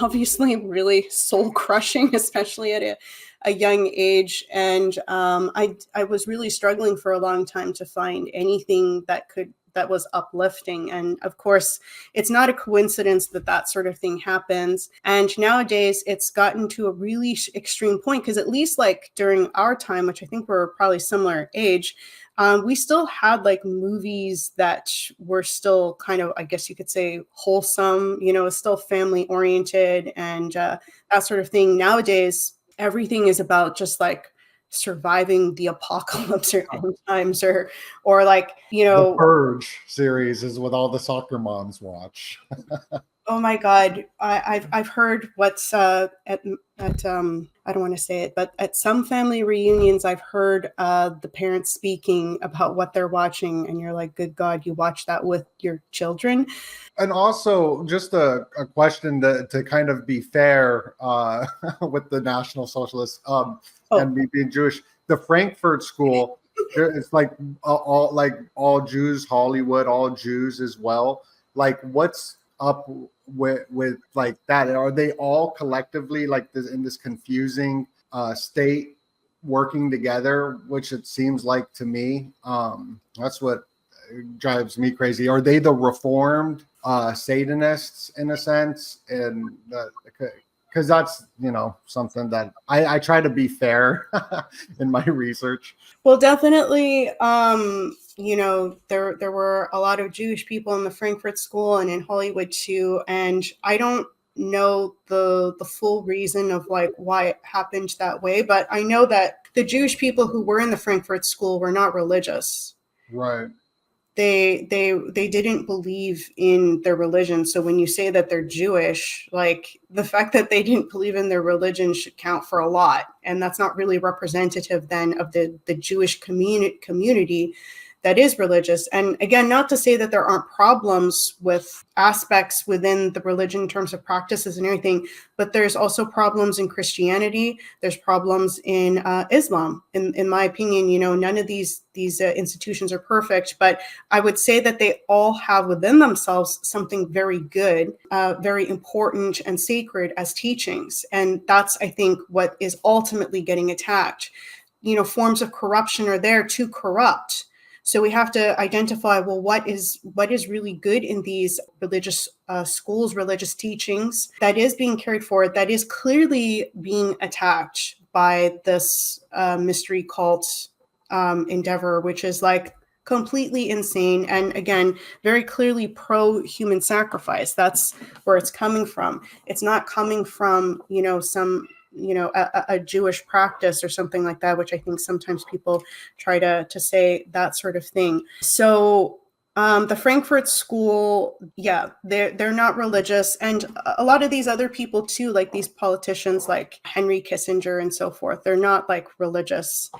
obviously really soul crushing, especially at a young age. And I was really struggling for a long time to find anything that was uplifting. And of course, it's not a coincidence that sort of thing happens. And nowadays it's gotten to a really extreme point, because at least like during our time, which I think we're probably similar age, we still had like movies that were still kind of, I guess you could say, wholesome, you know, still family oriented and that sort of thing. Nowadays, everything is about just like surviving the apocalypse or end times, or like, The Purge series is what all the soccer moms watch. oh my God, I've heard what's at I don't want to say it, but at some family reunions, I've heard the parents speaking about what they're watching, and you're like, good God, you watch that with your children? And also, just a question to kind of be fair with the National Socialists and me being Jewish. The Frankfurt School, it's like all Jews, Hollywood, all Jews as well. Like, what's up with like that? Are they all collectively like this in this confusing state working together? Which it seems like to me. That's what drives me crazy. Are they the reformed Satanists in a sense? And because that's something that I try to be fair in my research. Well, definitely, there were a lot of Jewish people in the Frankfurt School and in Hollywood too, and I don't know the full reason of like why it happened that way, but I know that the Jewish people who were in the Frankfurt School were not religious. Right. They didn't believe in their religion. So when you say that they're Jewish, like the fact that they didn't believe in their religion should count for a lot. And that's not really representative then of the Jewish community that is religious. And again, not to say that there aren't problems with aspects within the religion in terms of practices and everything, but there's also problems in Christianity. There's problems in Islam. In my opinion, none of these institutions are perfect, but I would say that they all have within themselves something very good, very important and sacred as teachings. And that's, I think, what is ultimately getting attacked. Forms of corruption are there to corrupt. So we have to identify, well, what is really good in these religious schools, religious teachings that is being carried forward, that is clearly being attacked by this mystery cult endeavor, which is like completely insane. And again, very clearly pro-human sacrifice. That's where it's coming from. It's not coming from, some a Jewish practice or something like that, which I think sometimes people try to say that sort of thing. So the Frankfurt School, yeah, they're not religious. And a lot of these other people too, like these politicians like Henry Kissinger and so forth, they're not like religious.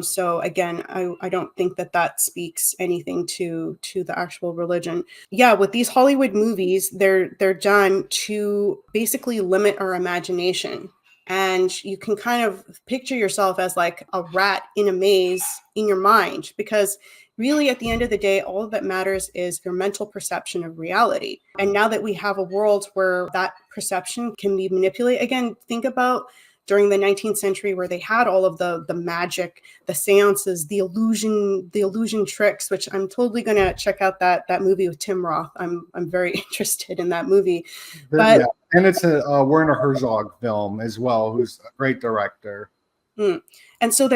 So again, I don't think that speaks anything to the actual religion. Yeah, with these Hollywood movies, they're done to basically limit our imagination. And you can kind of picture yourself as like a rat in a maze in your mind, because really at the end of the day, all that matters is your mental perception of reality. And now that we have a world where that perception can be manipulated, again, think about during the 19th century where they had all of the magic, the seances, the illusion tricks, which I'm totally going to check out that movie with Tim Roth. I'm very interested in that movie. But yeah, and it's a Werner Herzog film as well, who's a great director. And so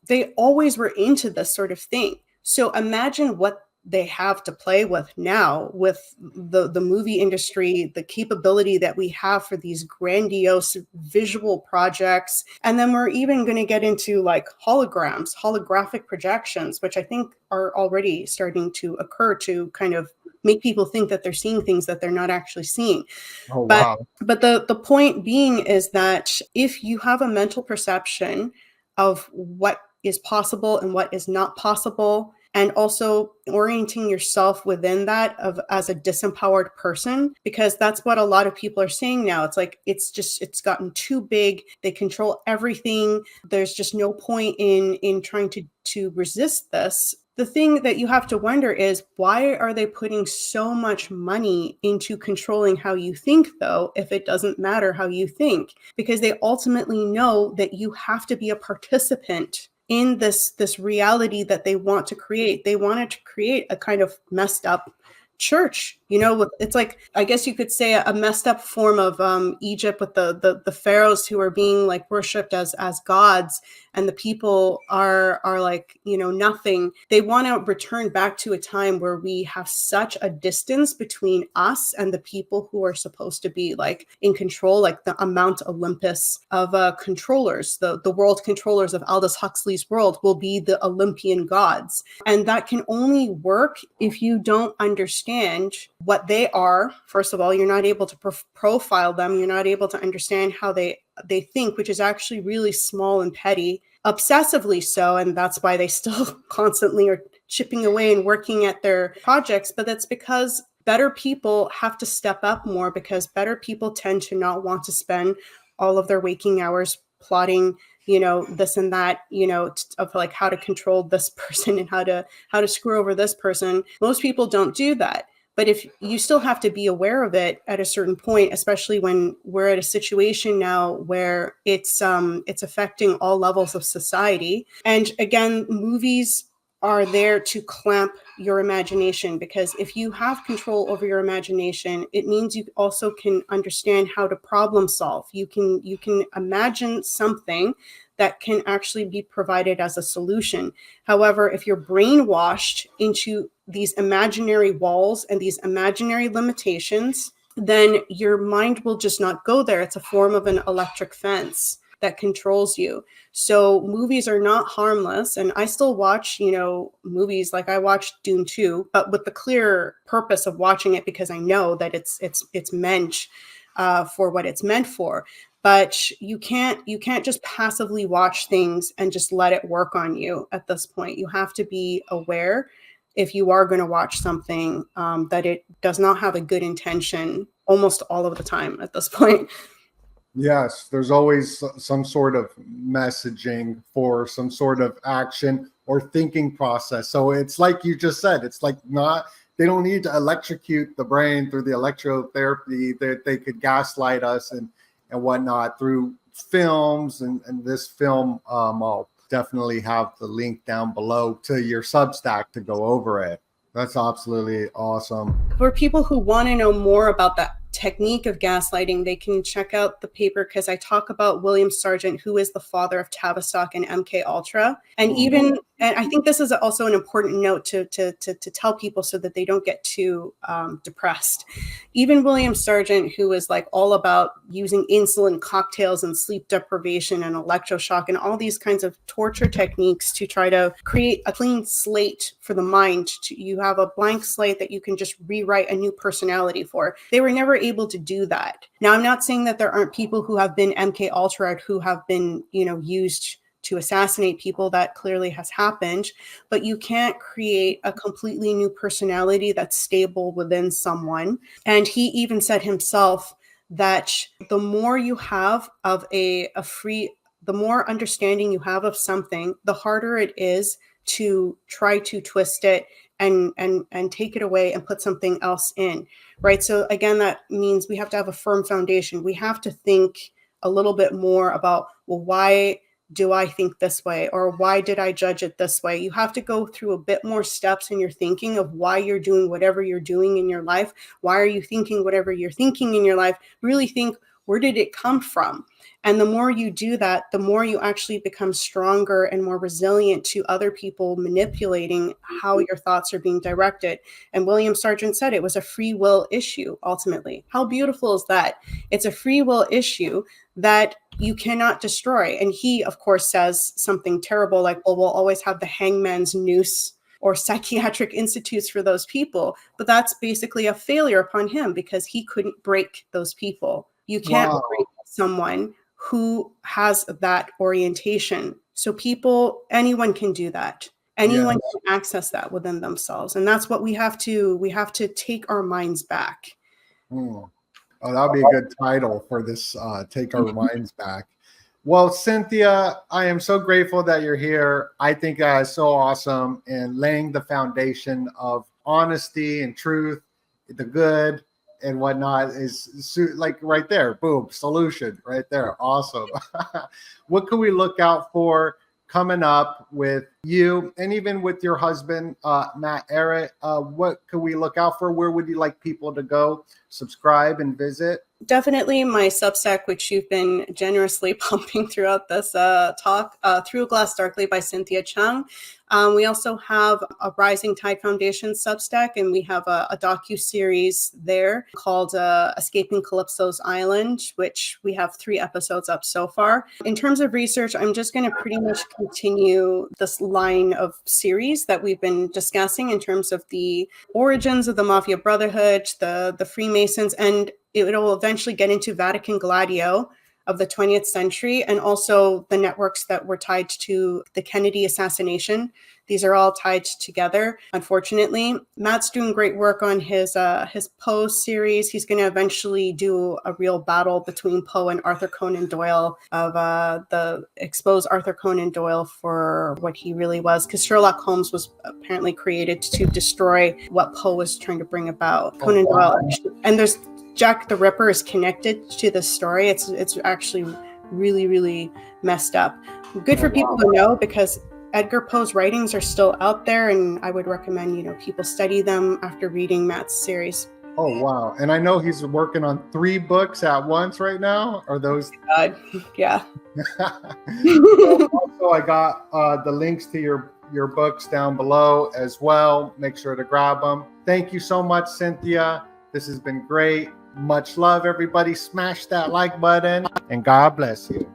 they always were into this sort of thing. So imagine what they have to play with now with the movie industry, the capability that we have for these grandiose visual projects. And then we're even going to get into like holograms, holographic projections, which I think are already starting to occur to kind of make people think that they're seeing things that they're not actually seeing. Oh, wow. But the point being is that if you have a mental perception of what is possible and what is not possible, and also orienting yourself within that as a disempowered person, because that's what a lot of people are saying now. It's like, it's gotten too big. They control everything. There's just no point in trying to resist this. The thing that you have to wonder is, why are they putting so much money into controlling how you think, though, if it doesn't matter how you think? Because they ultimately know that you have to be a participant in this reality that they want to create. They wanted to create a kind of messed up church, It's like, I guess you could say, a messed up form of Egypt with the pharaohs who are being like worshipped as gods, and the people are like, nothing. They want to return back to a time where we have such a distance between us and the people who are supposed to be like in control, like the Mount Olympus of controllers, the world controllers of Aldous Huxley's world will be the Olympian gods. And that can only work if you don't understand what they are. First of all, you're not able to profile them. You're not able to understand how they think, which is actually really small and petty, obsessively so. And that's why they still constantly are chipping away and working at their projects. But that's because better people have to step up more, because better people tend to not want to spend all of their waking hours plotting, this and that, of like how to control this person and how to screw over this person. Most people don't do that. But if you still have to be aware of it at a certain point, especially when we're at a situation now where it's affecting all levels of society. And again, movies are there to clamp your imagination, because if you have control over your imagination, it means you also can understand how to problem solve. You can imagine something that can actually be provided as a solution. However, if you're brainwashed into these imaginary walls and these imaginary limitations, then your mind will just not go there. It's a form of an electric fence that controls you. So movies are not harmless. And I still watch, movies. Like I watched Dune 2, but with the clear purpose of watching it because I know that it's meant for what it's meant for. But you can't just passively watch things and just let it work on you at this point. You have to be aware, if you are going to watch something, that it does not have a good intention almost all of the time at this point. Yes, there's always some sort of messaging for some sort of action or thinking process. So it's like you just said, it's like they don't need to electrocute the brain through the electrotherapy. They could gaslight us and whatnot through films. And this film, I'll definitely have the link down below to your Substack to go over it. That's absolutely awesome. For people who want to know more about that technique of gaslighting, they can check out the paper, because I talk about William Sargent, who is the father of Tavistock and MK Ultra. And and I think this is also an important note to tell people so that they don't get too depressed. Even William Sargent, who is like all about using insulin cocktails and sleep deprivation and electroshock and all these kinds of torture techniques to try to create a clean slate for the mind. You have a blank slate that you can just rewrite a new personality for. They were never able to do that. Now, I'm not saying that there aren't people who have been MK Ultra who have been, used to assassinate people. That clearly has happened, but you can't create a completely new personality that's stable within someone. And he even said himself that the more you have of the more understanding you have of something, the harder it is to try to twist it and take it away and put something else in, right? So again, that means we have to have a firm foundation. We have to think a little bit more about, well, why do I think this way? Or why did I judge it this way? You have to go through a bit more steps in your thinking of why you're doing whatever you're doing in your life. Why are you thinking whatever you're thinking in your life? Really think, where did it come from? And the more you do that, the more you actually become stronger and more resilient to other people manipulating how your thoughts are being directed. And William Sargent said it was a free will issue, ultimately. How beautiful is that? It's a free will issue that you cannot destroy. And he, of course, says something terrible like, well, we'll always have the hangman's noose or psychiatric institutes for those people. But that's basically a failure upon him, because he couldn't break those people. You can't break someone who has that orientation. So anyone can do that. Anyone can access that within themselves. And that's what we have to take our minds back. Oh, that'd be a good title for this, Take Our Minds Back. Well, Cynthia, I am so grateful that you're here. I think that is so awesome, and laying the foundation of honesty and truth, the good and whatnot is like right there. Boom, solution right there. Awesome. What can we look out for coming up with you and even with your husband, Matt Ehret. What could we look out for? Where would you like people to go subscribe and visit? Definitely my Substack, which you've been generously pumping throughout this talk, Through a Glass Darkly by Cynthia Chung. We also have a Rising Tide Foundation Substack, and we have a docu-series there called Escaping Calypso's Island, which we have 3 episodes up so far. In terms of research, I'm just going to pretty much continue this line of series that we've been discussing in terms of the origins of the Mafia Brotherhood, the Freemasons, and it will eventually get into Vatican Gladio of the 20th century, and also the networks that were tied to the Kennedy assassination. These are all tied together, unfortunately. Matt's doing great work on his Poe series. He's going to eventually do a real battle between Poe and Arthur Conan Doyle of the expose Arthur Conan Doyle for what he really was, because Sherlock Holmes was apparently created to destroy what Poe was trying to bring about. Conan Doyle, and there's Jack the Ripper is connected to this story. It's actually really, really messed up. Good for people to know, because Edgar Poe's writings are still out there, and I would recommend, people study them after reading Matt's series. Oh, wow. And I know he's working on 3 books at once right now. Are those? God, yeah. Also, I got the links to your books down below as well. Make sure to grab them. Thank you so much, Cynthia. This has been great. Much love, everybody. Smash that like button, and God bless you.